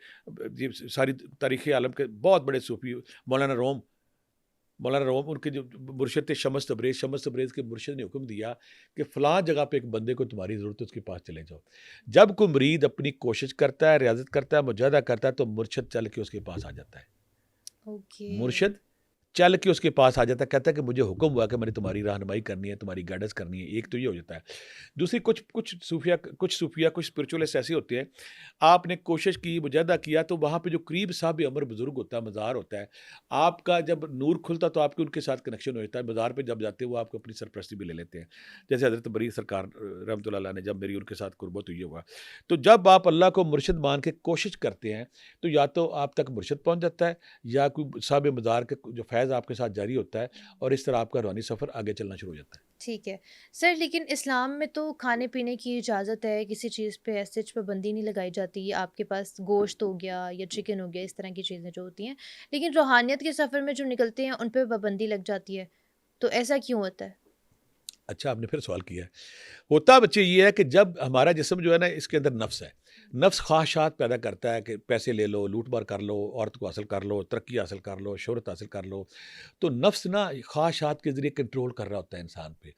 S2: یہ ساری تاریخ عالم کے بہت بڑے صوفی، مولانا روم ان کے جو مرشد تھے شمس تبریز کے مرشد نے حکم دیا کہ فلاں جگہ پہ ایک بندے کو تمہاری ضرورت ہے، اس کے پاس چلے جاؤ۔ جب کوئی مرید اپنی کوشش کرتا ہے، ریاضت کرتا ہے، مجاہدہ کرتا ہے، تو مرشد چل کے اس کے پاس آ جاتا ہے۔ مرشد چل کے اس کے پاس آ جاتا ہے، کہتا ہے کہ مجھے حکم ہوا کہ میں نے تمہاری رہنمائی کرنی ہے، تمہاری گائیڈنس کرنی ہے۔ ایک تو یہ ہو جاتا ہے۔ دوسری، کچھ صوفیہ کچھ اسپرچولیسٹ ایسے ہوتے ہیں، آپ نے کوشش کی، مجاہدہ کیا، تو وہاں پہ جو قریب صاحب عمر بزرگ ہوتا ہے، مزار ہوتا ہے، آپ کا جب نور کھلتا تو آپ کے ان کے ساتھ کنیکشن ہو جاتا ہے۔ مزار پہ جب جاتے ہیں وہ آپ کو اپنی سرپرستی بھی لے لیتے ہیں، جیسے حضرت بری سرکار رحمۃ اللہ علیہ نے، جب میری ان کے ساتھ قربت ہوئی ہوا۔ تو جب آپ اللہ کو مرشد مان کے کوشش کرتے ہیں، تو یا تو آپ تک مرشد پہنچ جاتا ہے، یا کوئی صاحب مزار کے جو فیض آپ کے ساتھ جاری ہوتا ہے، اور اس طرح آپ کا روحانی سفر آگے چلنا شروع ہو جاتا ہے۔
S1: ٹھیک ہے سر، لیکن اسلام میں تو کھانے پینے کی اجازت ہے، کسی چیز پہ ایسے پابندی نہیں لگائی جاتی۔ آپ کے پاس گوشت ہو گیا یا چکن ہو گیا، اس طرح کی چیزیں جو ہوتی ہیں، لیکن روحانیت کے سفر میں جو نکلتے ہیں ان پہ پابندی لگ جاتی ہے، تو ایسا کیوں ہوتا ہے؟
S2: اچھا، آپ نے پھر سوال کیا ہے۔ ہوتا بچے یہ ہے کہ جب ہمارا جسم جو ہے نا، اس کے اندر نفس ہے، نفس خواہشات پیدا کرتا ہے کہ پیسے لے لو، لوٹ مار کر لو، عورت کو حاصل کر لو، ترقی حاصل کر لو، شہرت حاصل کر لو۔ تو نفس نا خواہشات کے ذریعے کنٹرول کر رہا ہوتا ہے انسان پہ۔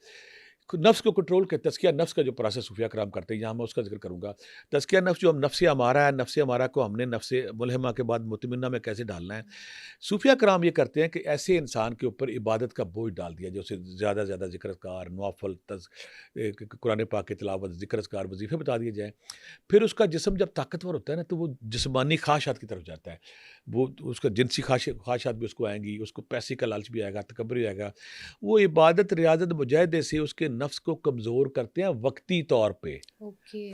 S2: نفس کو کنٹرول کے تزکیہ نفس کا جو پروسیس صوفیہ کرام کرتے ہیں، یہاں میں اس کا ذکر کروں گا۔ تزکیہ نفس جو ہم نفس ہمارا ہے، نفس ہمارا کو ہم نے نفس ملہمہ کے بعد مطمئنہ میں کیسے ڈالنا ہے، صوفیہ کرام یہ کرتے ہیں کہ ایسے انسان کے اوپر عبادت کا بوجھ ڈال دیا، جو اسے زیادہ سے زیادہ ذکر اذکار، نوافل، قرآن پاک کی تلاوت، ذکر اذکار، وظیفے بتا دیے جائیں۔ پھر اس کا جسم جب طاقتور ہوتا ہے نا، تو وہ جسمانی خواہشات کی طرف جاتا ہے، وہ اس کا جنسی خواہشات بھی اس کو آئیں گی، اس کو پیسے کا لالچ بھی آئے گا، تکبر بھی آئے گا۔ وہ عبادت، ریاضت، مجاہدے سے اس کے نفس کو کمزور کرتے ہیں وقتی طور پہ،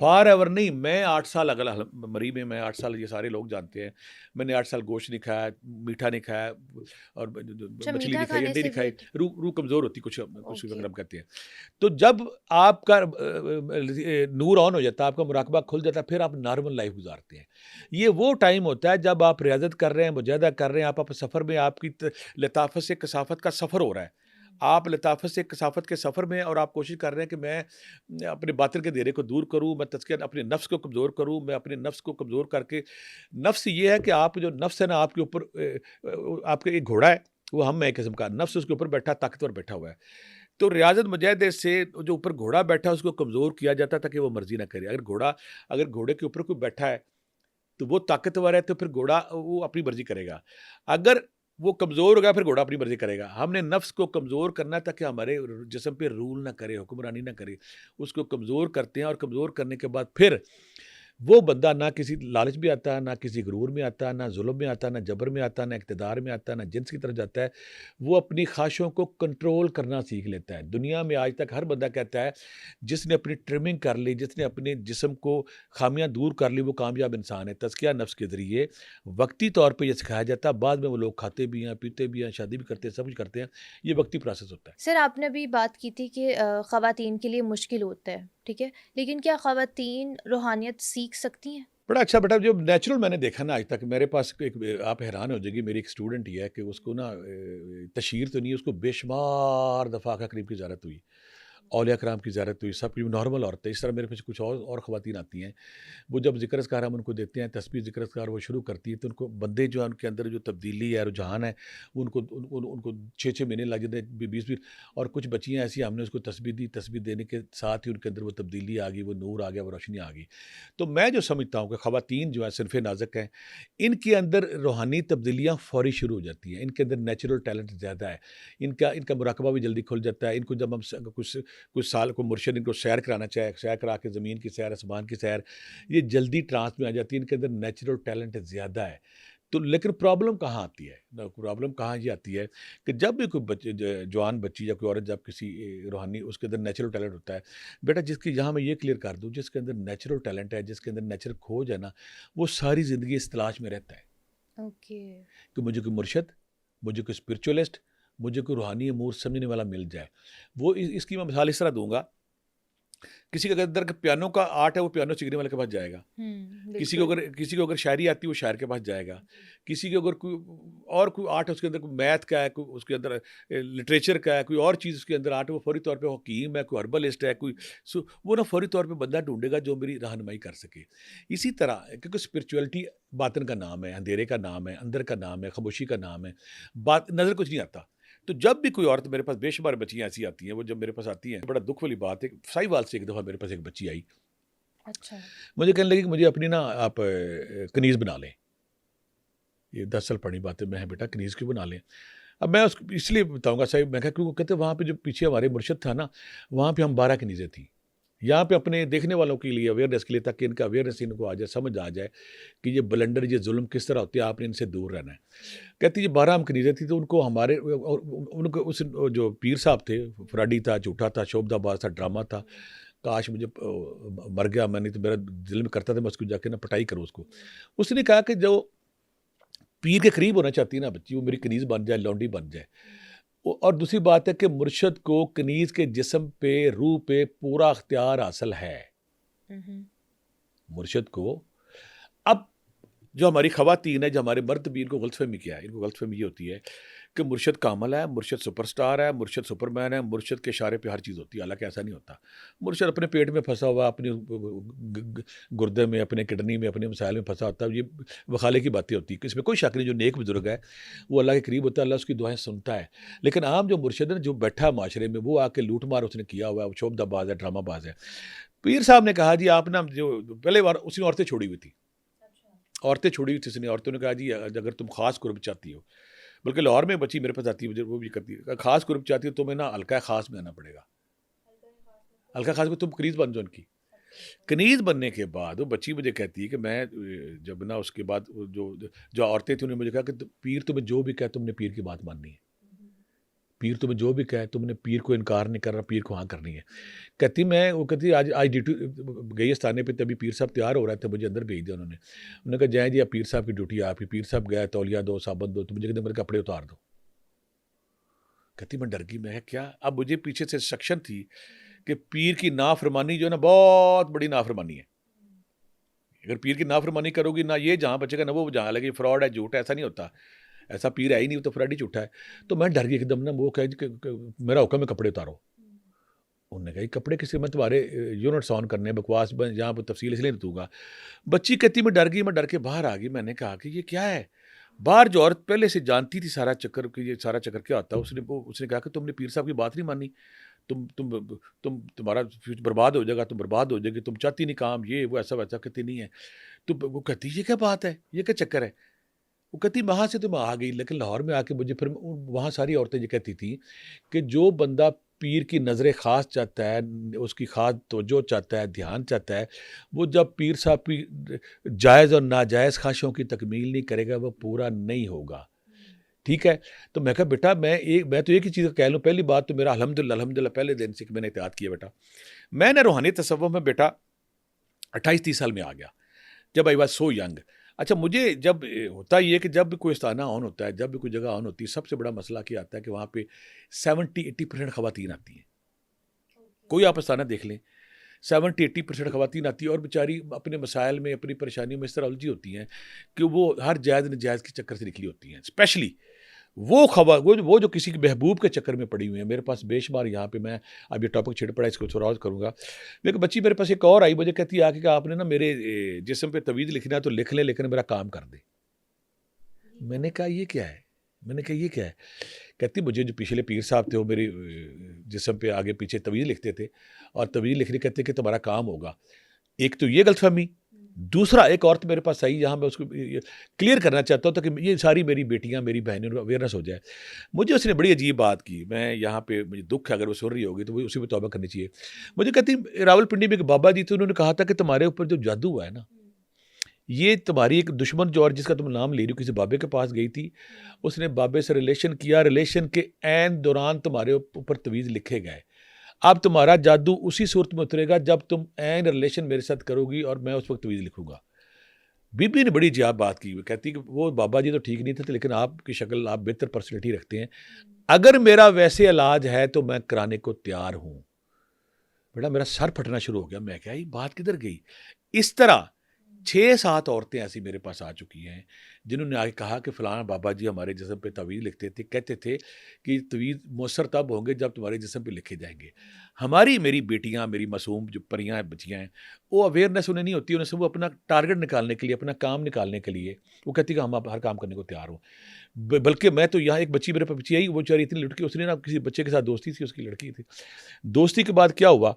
S2: فار ایور نہیں۔ میں 8 سال اگلا مری میں 8 سال، یہ سارے لوگ جانتے ہیں، میں نے 8 سال گوشت نہیں کھایا، میٹھا نہیں کھایا، اور مچھلی نہیں کھائی، انڈے نہیں کھائے، روح کمزور ہوتی، کچھ وغیرہ کہتے ہیں۔ تو جب آپ کا نور آن ہو جاتا ہے، آپ کا مراقبہ کھل جاتا ہے، پھر آپ نارمل لائف گزارتے ہیں۔ یہ وہ ٹائم ہوتا ہے جب آپ ریاضت کر رہے ہیں، مجاہدہ کر رہے ہیں، آپ سفر میں، آپ کی لطافت سے کثافت کا سفر ہو رہا ہے، آپ لطافت سے کثافت کے سفر میں، اور آپ کوشش کر رہے ہیں کہ میں اپنے باطن کے دیرے کو دور کروں، میں تزکیہ اپنے نفس کو کمزور کروں، میں اپنے نفس کو کمزور کر کے، نفس یہ ہے کہ آپ جو نفس ہے نا، آپ کے اوپر آپ کا ایک گھوڑا ہے، وہ ہم ہے ایک قسم کا نفس، اس کے اوپر بیٹھا، طاقتور بیٹھا ہوا ہے۔ تو ریاضت مجاہدے سے جو اوپر گھوڑا بیٹھا ہے، اس کو کمزور کیا جاتا ہے تاکہ وہ مرضی نہ کرے۔ اگر گھوڑے کے اوپر کوئی بیٹھا ہے تو وہ طاقتور ہے، تو پھر گھوڑا وہ اپنی مرضی کرے گا۔ اگر وہ کمزور ہوگا، پھر گھوڑا اپنی مرضی کرے گا۔ ہم نے نفس کو کمزور کرنا ہے تاکہ ہمارے جسم پہ رول نہ کرے، حکمرانی نہ کرے، اس کو کمزور کرتے ہیں، اور کمزور کرنے کے بعد پھر وہ بندہ نہ کسی لالچ میں آتا ہے، نہ کسی غرور میں آتا ہے، نہ ظلم میں آتا ہے، نہ جبر میں آتا ہے، نہ اقتدار میں آتا ہے، نہ جنس کی طرف جاتا ہے۔ وہ اپنی خواہشوں کو کنٹرول کرنا سیکھ لیتا ہے۔ دنیا میں آج تک ہر بندہ کہتا ہے جس نے اپنی ٹرمنگ کر لی، جس نے اپنے جسم کو خامیاں دور کر لی، وہ کامیاب انسان ہے۔ تزکیہ نفس کے ذریعے وقتی طور پہ یہ سکھایا جاتا ہے، بعد میں وہ لوگ کھاتے بھی ہیں، پیتے بھی ہیں، شادی بھی کرتے ہیں، سب کچھ کرتے ہیں۔ یہ وقتی پروسیس ہوتا ہے۔
S1: سر، آپ نے ابھی بات کی تھی کہ خواتین کے لیے مشکل ہوتا ہے، ٹھیک ہے، لیکن کیا خواتین روحانیت سیکھ سکتی ہیں؟
S2: بڑا اچھا بیٹا، جو نیچرل میں نے دیکھا نا آج تک، میرے پاس آپ حیران ہو جائے گی، میری ایک اسٹوڈنٹ ہی ہے کہ اس کو نا تشہیر تو نہیں، اس کو بے شمار دفعہ آقا کریم کی زیارت ہوئی، اولیاء کرام کی زیارت ہوئی، سب کچھ نارمل عورت ہے۔ اس طرح میرے پاس کچھ اور خواتین آتی ہیں، وہ جب ذکر اذکار ہم ان کو دیتے ہیں، تسبیح ذکر اذکار وہ شروع کرتی ہیں، تو ان کو بندے جو ہیں، ان کے اندر جو تبدیلی ہے، رجحان ہے، وہ ان کو 6 مہینے لگ جاتے ہیں، 20 اور کچھ بچیاں ایسی، ہم نے اس کو تسبیح دی، تسبیح دینے کے ساتھ ہی ان کے اندر وہ تبدیلی آ گئی، وہ نور آ گیا، وہ روشنی آ گئی۔ تو میں جو سمجھتا ہوں کہ خواتین جو ہیں، صنف نازک ہیں، ان کے اندر روحانی تبدیلیاں فوری شروع ہو جاتی ہیں، ان کے اندر نیچرل ٹیلنٹ زیادہ ہے، ان کا مراقبہ بھی جلدی کھل جاتا ہے۔ ان کو جب ہم کچھ سال کو مرشد ان کو سیر کرانا چاہے، سیر کرا کے زمین کی سیر، آسمان کی سیر، یہ جلدی ٹرانس میں آ جاتی ہے، ان کے اندر نیچرل ٹیلنٹ زیادہ ہے۔ تو لیکن پرابلم کہاں آتی ہے؟ پرابلم کہاں یہ آتی ہے کہ جب بھی کوئی بچے جوان بچی یا کوئی عورت جب کسی روحانی اس کے اندر نیچرل ٹیلنٹ ہوتا ہے، بیٹا جس کی یہاں میں یہ کلیئر کر دوں، جس کے اندر نیچرل ٹیلنٹ ہے، جس کے اندر نیچرل کھوج ہے نا، وہ ساری زندگی اس تلاش میں رہتا ہے
S1: اوکے.
S2: کہ مجھے کوئی مرشد، مجھے کوئی اسپرچولیسٹ، مجھے کوئی روحانی امور سمجھنے والا مل جائے. وہ اس کی میں مثال اس طرح دوں گا، کسی کے اندر پیانو کا آرٹ ہے، وہ پیانو سیکھنے والے کے پاس جائے گا. کسی کو اگر شاعری آتی ہے وہ شاعر کے پاس جائے گا. کسی کو اگر کوئی اور کوئی آرٹ ہے، اس کے اندر کوئی میتھ کا ہے، کوئی اس کے اندر لٹریچر کا ہے، کوئی اور چیز اس کے اندر آرٹ ہے، وہ فوری طور پہ حکیم ہے، کوئی ہربلسٹ ہے، کوئی وہ نا فوری طور پہ بندہ ڈھونڈے گا جو میری رہنمائی کر سکے. اسی طرح کیونکہ اسپرچویلٹی باطن کا نام ہے، اندھیرے کا نام ہے، اندر کا نام ہے، خاموشی کا نام ہے، بات نظر کچھ نہیں آتا. تو جب بھی کوئی عورت، میرے پاس بے شمار بچیاں ایسی آتی ہیں، وہ جب میرے پاس آتی ہیں، بڑا دکھ والی بات ہے، ساہیوال سے ایک دفعہ میرے پاس ایک بچی آئی،
S1: اچھا.
S2: مجھے کہنے لگی کہ مجھے اپنی نا آپ کنیز بنا لیں. یہ 10 سال پڑھنی بات ہے. میں بیٹا کنیز کیوں بنا لیں؟ اب میں اس لیے بتاؤں گا صاحب، میں کہا کیوں کہتے وہاں پہ جو پیچھے ہمارے مرشد تھا نا، وہاں پہ ہم 12 کنیزیں تھیں. یہاں پہ اپنے دیکھنے والوں کے لیے اویئرنیس کے لیے، تاکہ ان کا اویئرنیس ان کو آ جائے، سمجھ آ جائے کہ یہ بلنڈر، یہ ظلم کس طرح ہوتے ہیں، آپ نے ان سے دور رہنا ہے. کہتی یہ 12 ہم کنیزیں تھیں، تو ان کو ہمارے ان کو اس جو پیر صاحب تھے، فراڈی تھا، جھوٹا تھا، شوبدہ باز تھا، ڈرامہ تھا، کاش مجھے مر گیا میں، نہیں تو میرا دل میں کرتا تھا میں اس کو جا کے نا پٹائی کروں اس کو. اس نے کہا کہ جو پیر کے قریب ہونا چاہتی ہے نا بچی، وہ میری کنیز بن جائے، لونڈی بن جائے. اور دوسری بات ہے کہ مرشد کو کنیز کے جسم پہ، روح پہ پورا اختیار حاصل ہے. مرشد کو اب جو ہماری خواتین ہے، جو ہمارے مرد بھی، ان کو غلط فہمی کیا ہے؟ ان کو غلط فہمی یہ ہوتی ہے کہ مرشد کامل ہے، مرشد سپر سٹار ہے، مرشد سپر مین ہے، مرشد کے اشارے پہ ہر چیز ہوتی ہے. حالانکہ ایسا نہیں ہوتا. مرشد اپنے پیٹ میں پھنسا ہوا، اپنے گردے میں، اپنے کڈنی میں، اپنے مسائل میں پھنسا ہوتا ہے. یہ وخالے کی باتیں ہوتی ہیں، اس میں کوئی شک نہیں. جو نیک بزرگ ہے وہ اللہ کے قریب ہوتا ہے، اللہ اس کی دعائیں سنتا ہے. لیکن عام جو مرشد ہے، جو بیٹھا معاشرے میں، وہ آ کے لوٹ مار اس نے کیا ہوا ہے، وہ شوبدہ باز ہے، ڈرامہ باز ہے. پیر صاحب نے کہا جی آپ نا، جو پہلے بار اس نے عورتیں چھوڑی ہوئی تھی، عورتیں چھوڑی ہوئی تھی اس نے. عورتوں نے کہا جی اگر تم خاص قرب چاہتی ہو، بلکہ لاہور میں بچی میرے پاس آتی ہے، وہ بھی کرتی ہے، خاص قرب چاہتی ہو تمہیں نا حلقہ خاص میں آنا پڑے گا. حلقہ خاص میں تم کنیز بن جاؤ ان کی. کنیز بننے کے بعد وہ بچی مجھے کہتی ہے کہ میں جب نا اس کے بعد جو عورتیں تھیں، انہوں نے مجھے کہا کہ پیر تمہیں جو بھی کہے تم نے پیر کی بات ماننی ہے. پیر تمہیں جو بھی کہے تم نے پیر کو انکار نہیں کرنا، پیر کو ہاں کرنی ہے. کہتی میں، وہ کہتی آج ڈیوٹی گئی اس تانے پہ، تبھی پیر صاحب تیار ہو رہے تھے، مجھے اندر بھیج دیا انہوں نے کہا جائیں جی اب پیر صاحب کی ڈیوٹی آپ ہی. پیر صاحب گیا، تولیہ دو، صابن دو، تو مجھے کہتے میرے کپڑے اتار دو. کہتی میں ڈر گئی. میں کیا؟ اب مجھے پیچھے سے سیکشن تھی کہ پیر کی نافرمانی جو ہے نا، بہت بڑی نافرمانی ہے. اگر پیر کی نافرمانی کرو گی، نہ یہ جہاں بچے گا، نہ وہ جہاں لگے. فراڈ ہے، جھوٹ ہے، ایسا نہیں ہوتا. ایسا پیر ہے ہی نہیں، تو فراڈ ہی جھوٹا ہے. تو میں ڈر گئی ایک دم نا. وہ کہ میرا حکم ہے کپڑے اتارو. انہوں نے کہا کپڑے کسی میں تمہارے یونٹس آن کرنے، بکواس یہاں پہ تفصیل اس لیے نہیں دوں گا. بچی کہتی میں ڈر گئی، میں ڈر کے باہر آ گئی. میں نے کہا کہ یہ کیا ہے؟ باہر جو عورت پہلے سے جانتی تھی سارا چکر کہ یہ سارا چکر کیا ہوتا ہے، اس نے کہا کہ تم نے پیر صاحب کی بات نہیں مانی، تمہارا برباد ہو جائے گا، تم برباد ہو جائے گی، تم چاہتی نہیں کام، یہ وہ ایسا ویسا. کہتی نہیں ہے. تو وہ کہتی یہ کیا بات ہے، یہ کیا چکر ہے؟ وہ کہتی وہاں سے تو میں آ گئی، لیکن لاہور میں آ کے مجھے پھر وہاں ساری عورتیں یہ کہتی تھیں کہ جو بندہ پیر کی نظر خاص چاہتا ہے، اس کی خاص توجہ چاہتا ہے، دھیان چاہتا ہے، وہ جب پیر صاحب کی جائز اور ناجائز خواہشوں کی تکمیل نہیں کرے گا، وہ پورا نہیں ہوگا. ٹھیک ہے. تو میں کہا بیٹا میں تو ایک ہی چیز کہہ لوں. پہلی بات تو میرا الحمدللہ پہلے دن سے کہ میں نے اطاعت کیا. بیٹا میں نے روحانی تصوف میں بیٹا 28-30 سال میں آ گیا، جب آئی واز سو ینگ. اچھا مجھے جب ہوتا یہ کہ جب بھی کوئی استانہ آن ہوتا ہے، جب بھی کوئی جگہ آن ہوتی ہے، سب سے بڑا مسئلہ کیا آتا ہے کہ وہاں پہ 70-80% خواتین آتی ہیں. کوئی آپ استانہ دیکھ لیں، 70-80% خواتین آتی ہیں، اور بیچاری اپنے مسائل میں، اپنی پریشانیوں میں اس طرح الجھی ہوتی ہیں کہ وہ ہر جائز نجائز کے چکر سے نکلی ہوتی ہیں. اسپیشلی وہ جو کسی کے محبوب کے چکر میں پڑی ہوئی ہیں. میرے پاس بے شمار یہاں پہ، میں اب یہ ٹاپک چھڑ پڑا، اس کو تھوڑا اور کروں گا. لیکن بچی میرے پاس ایک اور آئی، مجھے کہتی ہے کہ آپ نے نا میرے جسم پہ تویز لکھنا ہے تو لکھ لیں، لیکن میرا کام کر دیں. میں نے کہا یہ کیا ہے؟ کہتی مجھے جو پچھلے پیر صاحب تھے وہ میری جسم پہ آگے پیچھے تویز لکھتے تھے، اور تویز لکھنے کہتے کہ تمہارا کام ہوگا. ایک تو یہ غلط فہمی. دوسرا ایک عورت میرے پاس آئی، یہاں میں اس کو کلیئر کرنا چاہتا ہوں تاکہ یہ ساری میری بیٹیاں، میری بہنیں اویئرنیس ہو جائے. مجھے اس نے بڑی عجیب بات کی. میں یہاں پہ مجھے دکھ ہے، اگر وہ سن رہی ہوگی تو وہ اسی پہ توبہ کرنی چاہیے. مجھے کہتی راول پنڈی میں ایک بابا جی تھے، انہوں نے کہا تھا کہ تمہارے اوپر جو جادو ہوا ہے نا، یہ تمہاری ایک دشمن جو اور جس کا تم نام لے رہی ہو کسی بابے کے پاس گئی تھی, اس نے بابے سے ریلیشن کیا, ریلیشن کے عین دوران تمہارے اوپر تویز لکھے گئے. اب تمہارا جادو اسی صورت میں اترے گا جب تم عین ریلیشن میرے ساتھ کرو گی اور میں اس وقت تویز لکھوں گا. بی بی نے بڑی عجیب بات کی, کہتی کہ وہ بابا جی تو ٹھیک نہیں تھے لیکن آپ کی شکل, آپ بہتر پرسنالٹی رکھتے ہیں, اگر میرا ویسے علاج ہے تو میں کرانے کو تیار ہوں. بیٹا میرا سر پھٹنا شروع ہو گیا, میں کہا یہ بات کدھر گئی. اس طرح 6-7 عورتیں ایسی میرے پاس آ چکی ہیں جنہوں نے آگے کہا کہ فلانا بابا جی ہمارے جسم پہ تویز لکھتے تھے, کہتے تھے کہ تویز مؤثر تب ہوں گے جب تمہارے جسم پہ لکھے جائیں گے. میری بیٹیاں, میری معصوم جو پریاں ہیں, بچیاں ہیں, وہ اویئرنیس انہیں نہیں ہوتی, انہیں سب وہ اپنا ٹارگٹ نکالنے کے لیے, اپنا کام نکالنے کے لیے وہ کہتی کہ ہم ہر کام کرنے کو تیار ہوں. بلکہ میں تو یہاں ایک بچی میرے پاس بچی آئی, وہ چاری اتنی لڑکی, اس نے نا کسی بچے کے ساتھ دوستی تھی, اس کی لڑکی تھی. دوستی کے بعد کیا ہوا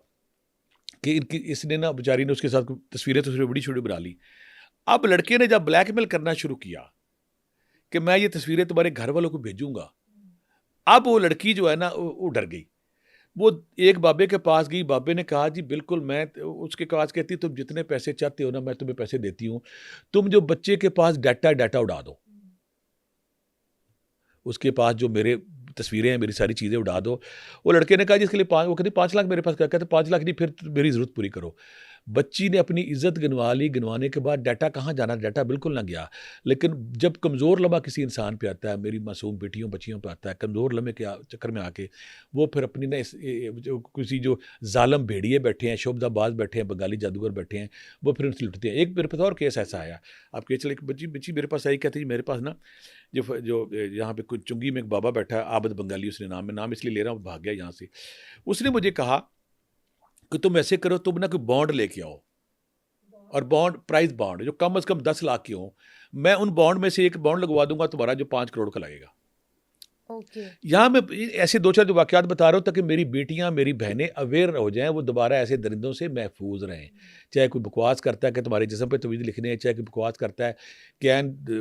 S2: کہ اس نے نا بیچاری نے اس کے ساتھ تصویریں بڑی چھوٹی بنا لی. اب لڑکے نے جب بلیک میل کرنا شروع کیا کہ میں یہ تصویریں تمہارے گھر والوں کو بھیجوں گا, اب وہ لڑکی جو ہے نا وہ ڈر گئی. وہ ایک بابے کے پاس گئی, بابے نے کہا جی بالکل, میں اس کے پاس کہتی تم جتنے پیسے چاہتے ہو نا میں تمہیں پیسے دیتی ہوں, تم جو بچے کے پاس ڈیٹا اڑا دو, اس کے پاس جو میرے تصویریں ہیں, میری ساری چیزیں اڑا دو. وہ لڑکے نے کہا جس کے لیے وہ کہتے 5 لاکھ میرے پاس, کہتے 5 لاکھ نہیں, پھر میری ضرورت پوری کرو. بچی نے اپنی عزت گنوا لی, گنوانے کے بعد ڈیٹا کہاں جانا, ڈیٹا بالکل نہ گیا. لیکن جب کمزور لمحہ کسی انسان پہ آتا ہے, میری معصوم بیٹیوں بچیوں پہ آتا ہے, کمزور لمحے کے چکر میں آ کے وہ پھر اپنی نا کسی جو ظالم بھیڑیے بیٹھے ہیں, شعبدہ باز بیٹھے ہیں, بنگالی جادوگر بیٹھے ہیں, وہ پھر ان سے لٹتے ہیں. ایک میرے پاس اور کیس ایسا آیا, آپ کہ چلے بچی میرے پاس آئی, کہتی میرے پاس نا جو یہاں پہ کچھ چنگی میں ایک بابا بیٹھا ہے, عابد بنگالی اس نے نام, میں نام اس لیے لے رہا ہوں, بھاگ گیا یہاں سے. اس نے مجھے کہا کہ تم ایسے کرو, تم نا کوئی بانڈ لے کے آؤ, اور بانڈ پرائز بانڈ جو کم از کم 10 لاکھ کے ہوں, میں ان بانڈ میں سے ایک بانڈ لگوا دوں گا تمہارا جو 5 کروڑ کا لگے گا. یہاں میں ایسے 2-4 جو واقعات بتا رہا ہوں تاکہ میری بیٹیاں, میری بہنیں اویئر ہو جائیں, وہ دوبارہ ایسے درندوں سے محفوظ رہیں. چاہے کوئی بکواس کرتا ہے کہ تمہارے جسم پہ تویز لکھنے ہیں, چاہے کوئی بکواس کرتا ہے کہ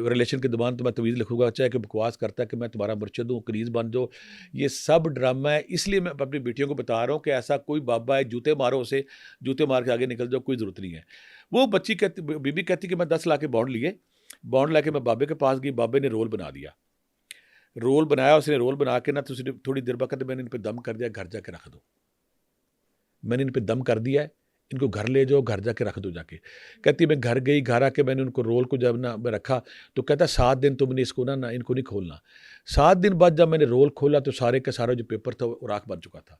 S2: ریلیشن کے دوران تمہیں تویز لکھوں گا, چاہے کوئی بکواس کرتا ہے کہ میں تمہارا مرشد ہوں, کنیز بن جاؤ. یہ سب ڈرامہ ہے. اس لیے میں اپنی بیٹیوں کو بتا رہا ہوں کہ ایسا کوئی بابا ہے, جوتے مارو اسے, جوتے مار کے آگے نکل جاؤ, کوئی ضرورت نہیں ہے. وہ بچی کہتی, بی بی کہتی کہ میں 10 لاکھ کے بانڈ لیے, بانڈ لا کے میں بابے کے پاس گئی, بابے نے رول بنا دیا, رول بنایا, اس نے رول بنا کے نا تو اس نے تھوڑی دیر بعد میں نے ان پہ دم کر دیا, گھر جا کے رکھ دو. میں نے ان پہ دم کر دیا ہے, ان کو گھر لے جاؤ, گھر جا کے رکھ دو جا کے. کہتی میں گھر گئی, گھر آ کے میں نے ان کو رول کو جب نا میں رکھا تو کہتا 7 دن تم نے اس کو نا ان کو نہیں کھولنا. 7 دن بعد جب میں نے رول کھولا تو سارے کا سارا جو پیپر تھا وہ راکھ بن چکا تھا.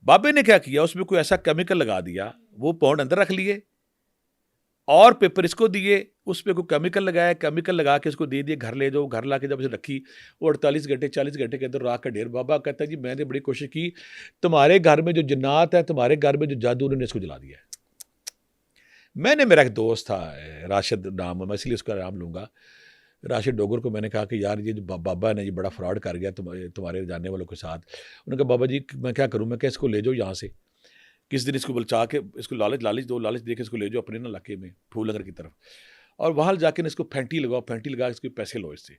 S2: بابے نے کیا کیا, اس میں کوئی ایسا کیمیکل لگا دیا, وہ پاؤنڈ اندر رکھ لیے اور پیپر اس کو دیے, اس پہ کوئی کیمیکل لگایا, کیمیکل لگا کے اس کو دے دیے, گھر لے جاؤ. گھر لا کے جب اسے رکھی, وہ 48 گھنٹے 40 گھنٹے کے اندر راکھ کا ڈھیر. بابا کہتا ہے جی میں نے بڑی کوشش کی, تمہارے گھر میں جو جنات ہے, تمہارے گھر میں جو جادو, انہوں نے اس کو جلا دیا ہے. میں نے, میرا ایک دوست تھا راشد نام, میں اس لیے اس کا نام لوں گا, راشد ڈوگر کو میں نے کہا کہ یار یہ جو بابا ہے نا یہ بڑا فراڈ کر گیا تمہارے جاننے والوں کے ساتھ. انہوں نے کہا بابا جی میں کیا کروں, میں کہ اس کو لے جاؤ یہاں سے, کس دن اس کو بلچا کے اس کو لالچ دے کے اس کو لے جاؤ اپنے نا علاقے میں پھول نگر کی طرف, اور وہاں جا کے اس کو پھینٹی لگا اس کے پیسے لو اس سے.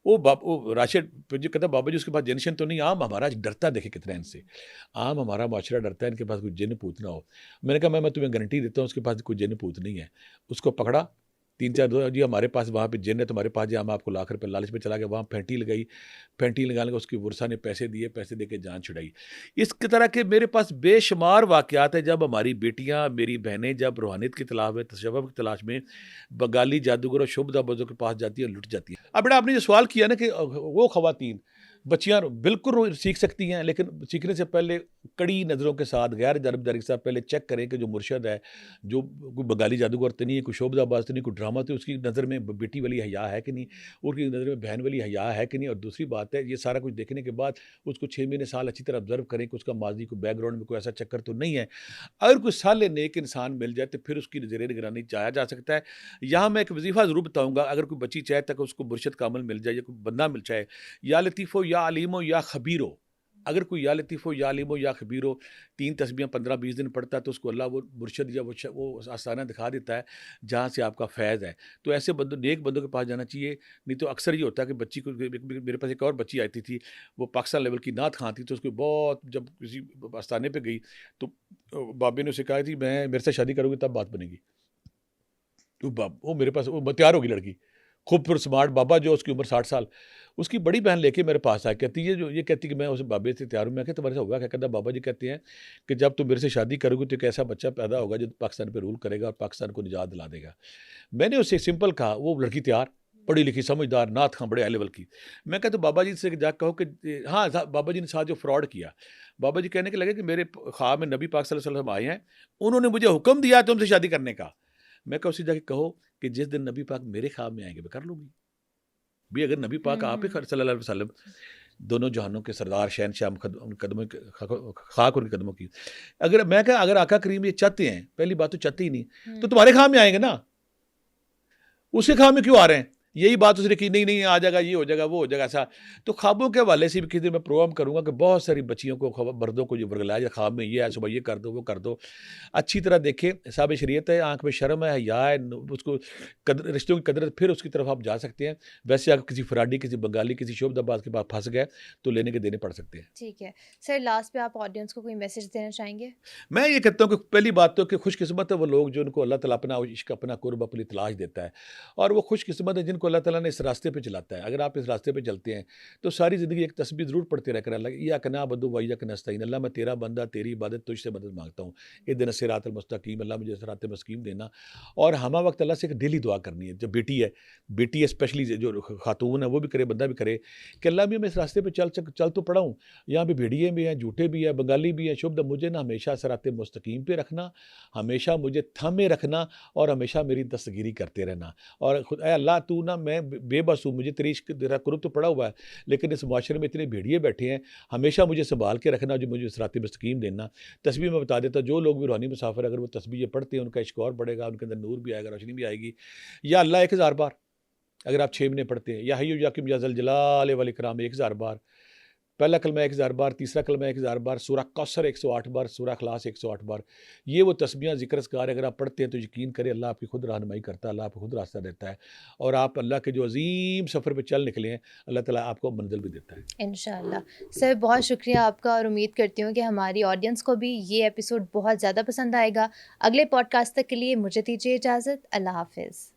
S2: وہ راشد جو کہتا بابا جی اس کے پاس جنشن تو نہیں, عام ہمارا ڈرتا دیکھے کتنا ان سے, عام ہمارا معاشرہ ڈرتا ہے ان کے پاس کوئی جن پوت نہ ہو. میں نے کہا میں تمہیں گارنٹی دیتا ہوں اس کے پاس کوئی جن پوت نہیں ہے. اس کو پکڑا, 3-4 دو جی ہمارے پاس وہاں پہ جن ہے, تمہارے پاس جی ہم آپ کو لاکھ روپے لالچ پہ چلا گیا. وہاں پھینٹی لگائی, پھینٹی لگانے کا اس کی ورثہ نے پیسے دیے, پیسے دے کے جان چھڑائی. اس کی طرح کے میرے پاس بے شمار واقعات ہیں جب ہماری بیٹیاں, میری بہنیں جب روحانیت کی تلاش میں, تشبب کی تلاش میں بنگالی جادوگر اور شبدہ بازوں کے پاس جاتی ہیں, لٹ جاتی ہیں. اب بیٹا آپ نے جو سوال کیا نا کہ وہ خواتین بچیاں بالکل سیکھ سکتی ہیں, لیکن سیکھنے سے پہلے کڑی نظروں کے ساتھ, غیر جانبداری کے ساتھ پہلے چیک کریں کہ جو مرشد ہے, جو کوئی بنگالی جادوگر تو نہیں ہے, کوئی شعبدہ باز تو نہیں, کوئی ڈرامہ تو اس کی نظر میں بیٹی والی حیا ہے کہ نہیں, اور کی نظر میں بہن والی حیا ہے کہ نہیں. اور دوسری بات ہے یہ سارا کچھ دیکھنے کے بعد اس کو 6 مہینے سال اچھی طرح آبزرو کریں کہ اس کا ماضی کو بیک گراؤنڈ میں کوئی ایسا چکر تو نہیں ہے. اگر کوئی صالح نیک انسان مل جائے تو پھر اس کی زیر نگرانی چاہا جا سکتا ہے. یہاں میں ایک وظیفہ ضرور بتاؤں گا, اگر کوئی بچی چاہے تک اس کو مرشد کامل مل جائے, یا کوئی بندہ مل جائے, یا لطیف ہو یا علیم ہو یا خبیر ہو, اگر کوئی یا لطیف ہو یا علیم ہو یا خبیر ہو 3 تسبیحاں 15-20 دن پڑھتا ہے تو اس کو اللہ وہ مرشد یا وہ آستانہ دکھا دیتا ہے جہاں سے آپ کا فیض ہے. تو ایسے نیک بندوں کے پاس جانا چاہیے. نہیں تو اکثر یہ ہوتا ہے کہ بچی کو, میرے پاس ایک اور بچی آتی تھی, وہ پاکستان لیول کی نعت خواں تھی, تو اس کو بہت, جب کسی آستانے پہ گئی تو بابے نے اسے کہا تھی میں میرے سے شادی کروں گی تب بات بنے گی. وہ میرے پاس وہ تیار ہوگی لڑکی خوب پر سمارٹ بابا جو اس کی عمر 60 سال. اس کی بڑی بہن لے کے میرے پاس آئی کہتی ہے یہ کہتی کہ میں اس بابے سے تیار ہوں. میں کہ تمہارے سے ہوا کیا؟ کہتا بابا جی کہتے ہیں کہ جب تم میرے سے شادی کرو گی تو ایک ایسا بچہ پیدا ہوگا جو پاکستان پہ رول کرے گا اور پاکستان کو نجات دلا دے گا. میں نے اس سے سمپل کہا وہ لڑکی تیار پڑھی لکھی سمجھدار نعت خاں بڑے ہائی لیول کی. میں کہتا بابا جی سے جا کہو کہ ہاں بابا جی نے ساتھ جو فراڈ کیا بابا جی کہنے کے لگے کہ میرے خواب میں نبی پاک صلی اللہ علیہ وسلم آئے ہیں انہوں نے مجھے حکم دیا تم سے شادی کرنے کا. میں کہا اسی جا کے کہو کہ جس دن نبی پاک میرے خواب میں آئیں گے میں کر لوں گی. بھی اگر نبی پاک آپ ہی صلی اللہ علیہ وسلم دونوں جہانوں کے سردار شہنشاہ ان قدموں خاک ان کے قدموں کی اگر میں کہا اگر آقا کریم یہ چاہتے ہیں پہلی بات تو چاہتے ہی نہیں تو تمہارے خواب میں آئیں گے نا. اس کے خواب میں کیوں آ رہے ہیں؟ یہی بات اس نے کی نہیں آ جائے گا یہ ہو جائے گا وہ ہو جائے گا ایسا. تو خوابوں کے حوالے سے بھی کسی دن میں پروگرام کروں گا کہ بہت ساری بچیوں کو مردوں کو یہ ورگلایا جائے خواب میں یہ ہے صبح یہ کر دو وہ کر دو. اچھی طرح دیکھیں صاحب شریعت ہے آنکھ میں شرم ہے حیا ہے اس کو رشتوں کی قدر پھر اس کی طرف آپ جا سکتے ہیں. ویسے اگر کسی فراڈی کسی بنگالی کسی شعبہ باز کے پاس پھنس گئے تو لینے کے دینے پڑ سکتے ہیں.
S1: ٹھیک ہے سر لاسٹ پہ آپ آڈینس کو کوئی میسج دینا چاہیں گے؟
S2: میں یہ کہتا ہوں کہ پہلی بات تو کہ خوش قسمت ہے وہ لوگ جو ان کو اللہ تعالیٰ اپنا عشق اپنا قرب اپنی تلاش دیتا ہے اور وہ خوش قسمت ہے جن کو اللہ تعالیٰ نے اس راستے پہ چلاتا ہے. اگر آپ اس راستے پہ چلتے ہیں تو ساری زندگی ایک تسبیح ضرور پڑھتے رہ کر اللہ یا کنا بدو و یا کنستعین اللہ میں تیرا بندہ تیری عبادت تجھ سے مدد مانگتا ہوں اہدنا الصراط المستقیم اللہ مجھے صراط مستقیم دینا. اور ہمہ وقت اللہ سے ایک ڈیلی دعا کرنی ہے. جب بیٹی ہے اسپیشلی جو خاتون ہے وہ بھی کرے بندہ بھی کرے کہ اللہ بھی میں اس راستے پہ چل تو پڑا ہوں. یہاں پہ بھیڑیے بھی ہیں جھوٹے بھی ہیں بنگالی بھی ہیں شبد مجھے نہ ہمیشہ صراط مستقیم پہ رکھنا ہمیشہ مجھے تھامے رکھنا اور ہمیشہ میری دستگیری کرتے رہنا. اور اے اللہ تو نا میں بے بس ہوں مجھے تیرا قرب تو پڑا ہوا ہے لیکن اس معاشرے میں اتنے بھیڑیے بیٹھے ہیں ہمیشہ مجھے سنبھال کے رکھنا جو مجھے صراط مستقیم دینا. تسبیح میں بتا دیتا جو لوگ بھی روحانی مسافر اگر وہ تسبیح یہ پڑھتے ہیں ان کا عشق اور بڑھے گا ان کے اندر نور بھی آئے گا روشنی بھی آئے گی. یا اللہ 1000 بار اگر آپ 6 مہینے پڑھتے ہیں یا حی یا قیوم یا ذل جلال والاکرام 1000 بار پہلا کلمہ 1000 بار تیسرا کلمہ 1000 بار سورہ کوثر 108 بار سورہ اخلاص 108 بار یہ وہ تسبیحاں ذکر اذکار اگر آپ پڑھتے ہیں تو یقین کریں اللہ آپ کی خود رہنمائی کرتا ہے اللہ آپ کو خود راستہ دیتا ہے اور آپ اللہ کے جو عظیم سفر پہ چل نکلے ہیں اللہ تعالیٰ آپ کو منزل بھی دیتا ہے
S1: انشاءاللہ. سر بہت شکریہ آپ کا اور امید کرتی ہوں کہ ہماری آڈینس کو بھی یہ ایپیسوڈ بہت زیادہ پسند آئے گا. اگلے پوڈ کاسٹ تک کے لیے مجھے دیجیے اجازت. اللہ حافظ.